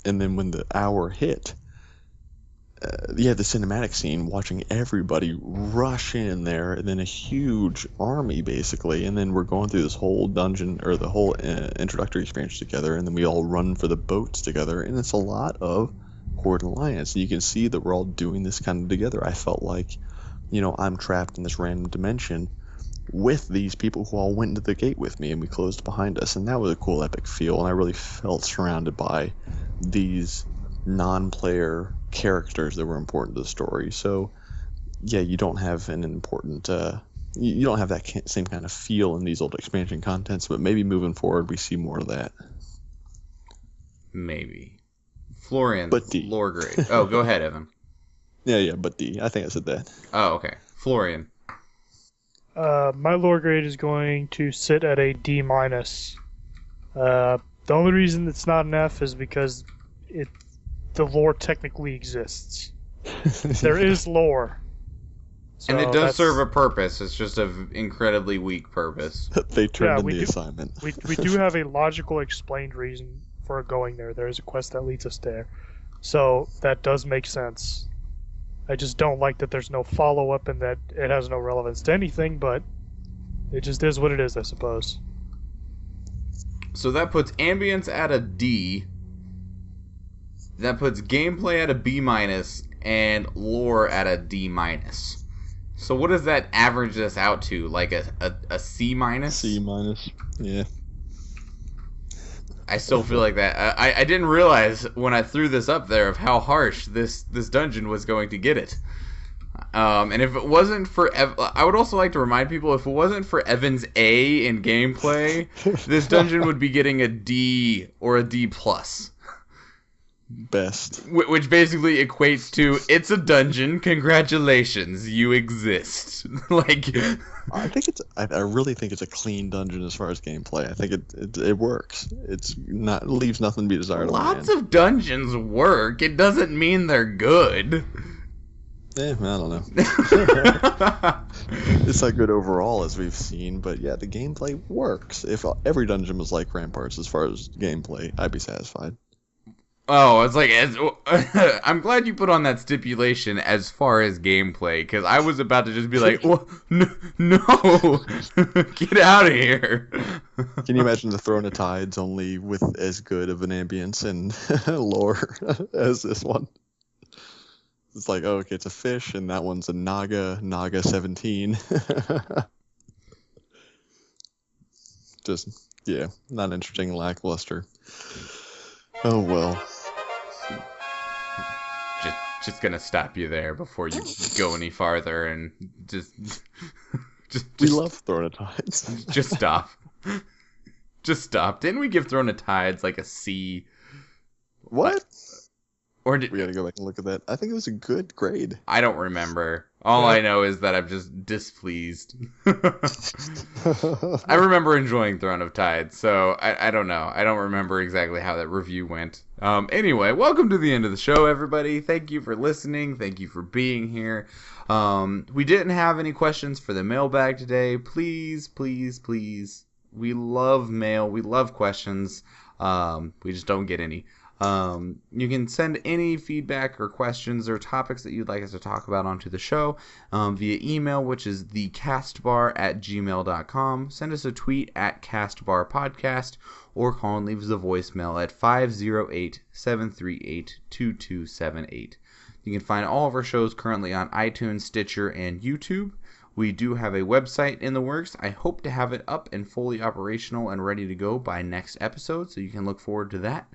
And then when the hour hit, you had the cinematic scene watching everybody rush in there, and then a huge army basically, and then we're going through this whole dungeon or the whole introductory experience together, and then we all run for the boats together, and it's a lot of Horde Alliance, and you can see that we're all doing this kind of together. I felt like, I'm trapped in this random dimension with these people who all went into the gate with me, and we closed behind us, and that was a cool epic feel, and I really felt surrounded by these non-player characters that were important to the story. So yeah, you don't have an important you don't have that same kind of feel in these old expansion contents, but maybe moving forward we see more of that. Maybe. Florian, but D. lore grade. Oh, go ahead, Evan. Yeah, but D. I think I said that. Oh, okay. Florian. My lore grade is going to sit at a D-. The only reason it's not an F is because the lore technically exists. There is lore. So and it does serve a purpose. It's just an incredibly weak purpose. They turned in the assignment. We do have a logical explained reason for going there. There is a quest that leads us there. So that does make sense. I just don't like that there's no follow-up and that it has no relevance to anything, but it just is what it is, I suppose. So that puts ambience at a D. That puts gameplay at a B-, and lore at a D-. So what does that average us out to? Like a C-? C-, yeah. I still feel like that. I didn't realize when I threw this up there of how harsh this dungeon was going to get it. And if it wasn't for I would also like to remind people, if it wasn't for Evan's A in gameplay, this dungeon would be getting a D or a D+. Best. Which basically equates to, it's a dungeon, congratulations, you exist. Like, I really think it's a clean dungeon as far as gameplay. I think it works. It leaves nothing to be desired. Lots of dungeons work. It doesn't mean they're good. I don't know. It's not good overall, as we've seen, but yeah, the gameplay works. If every dungeon was like Ramparts as far as gameplay, I'd be satisfied. Oh, it's like, I'm glad you put on that stipulation as far as gameplay, because I was about to just be like, well, no, get out of here. Can you imagine the Throne of Tides only with as good of an ambience and lore as this one? It's like, oh, okay, it's a fish, and that one's a Naga 17. Just, yeah, not interesting, lackluster. Oh, well. Just gonna stop you there before you go any farther, and just we love Throne of Tides. Just stop. Just stop. Didn't we give Throne of Tides like a C? What? Or did we gotta go back and look at that? I think it was a good grade. I don't remember. All I know is that I'm just displeased. I remember enjoying Throne of Tides, so I don't know. I don't remember exactly how that review went. Anyway, welcome to the end of the show, everybody. Thank you for listening. Thank you for being here. We didn't have any questions for the mailbag today. Please, please, please. We love mail. We love questions. We just don't get any. You can send any feedback or questions or topics that you'd like us to talk about onto the show via email, which is thecastbar@gmail.com. Send us a tweet at castbarpodcast, or call and leave us a voicemail at 508-738-2278. You can find all of our shows currently on iTunes, Stitcher, and YouTube. We do have a website in the works. I hope to have it up and fully operational and ready to go by next episode, so you can look forward to that.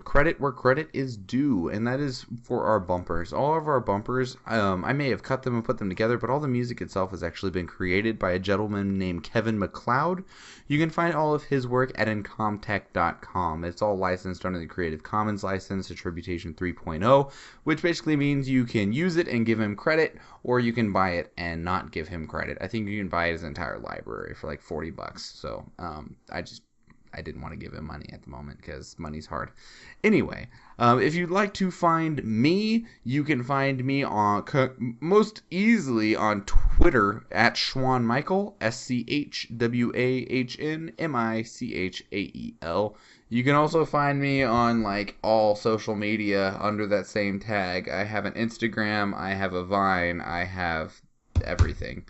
credit where credit is due, and that is for our bumpers. All of our bumpers, I may have cut them and put them together, but all the music itself has actually been created by a gentleman named Kevin MacLeod. You can find all of his work at incomtech.com. It's all licensed under the Creative Commons license, Attribution 3.0, which basically means you can use it and give him credit, or you can buy it and not give him credit. I think you can buy his entire library for like $40. So I didn't want to give him money at the moment because money's hard. Anyway, if you'd like to find me, you can find me on most easily on Twitter at Schwahn Michael, SchWahnMichael. You can also find me on like all social media under that same tag. I have an Instagram, I have a Vine, I have everything.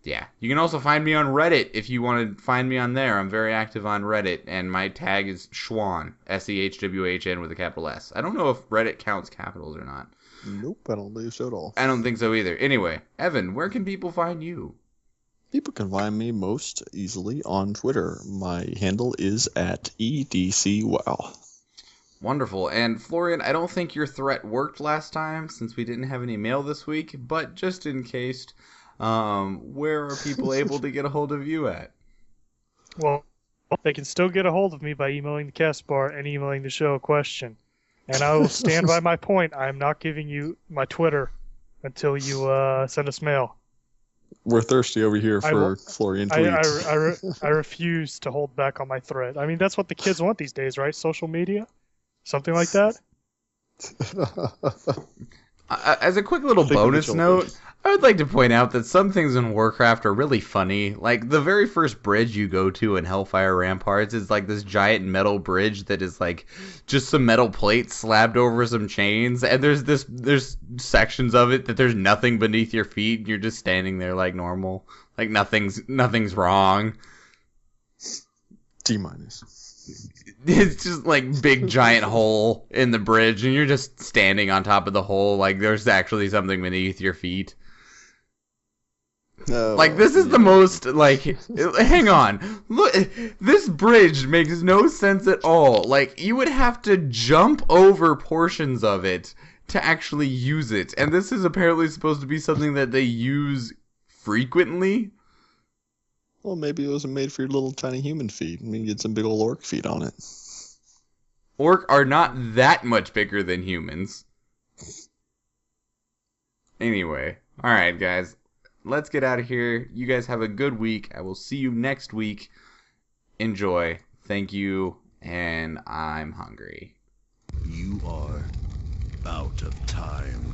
Yeah, you can also find me on Reddit if you want to find me on there. I'm very active on Reddit, and my tag is Schwahn, SEHWHN with a capital S. I don't know if Reddit counts capitals or not. Nope, I don't believe so at all. I don't think so either. Anyway, Evan, where can people find you? People can find me most easily on Twitter. My handle is at EDCWow. Wonderful. And Florian, I don't think your threat worked last time since we didn't have any mail this week, but just in case... where are people able to get a hold of you at? Well, they can still get a hold of me by emailing the Castbar and emailing the show a question. And I will stand by my point. I'm not giving you my Twitter until you send us mail. We're thirsty over here for Florian tweets. I refuse to hold back on my threat. I mean, that's what the kids want these days, right? Social media? Something like that? As a quick little bonus note, I would like to point out that some things in Warcraft are really funny. Like, the very first bridge you go to in Hellfire Ramparts is like this giant metal bridge that is like just some metal plates slabbed over some chains, and there's sections of it that there's nothing beneath your feet, and you're just standing there like normal. Like nothing's wrong. D-. It's just like big giant hole in the bridge, and you're just standing on top of the hole like there's actually something beneath your feet. Like, this is the most, like, hang on. Look, this bridge makes no sense at all. Like, you would have to jump over portions of it to actually use it. And this is apparently supposed to be something that they use frequently. Well, maybe it wasn't made for your little tiny human feet. I mean, get some big old orc feet on it. Orc are not that much bigger than humans. Anyway, alright, guys. Let's get out of here. You guys have a good week. I will see you next week. Enjoy. Thank you. And I'm hungry. You are out of time.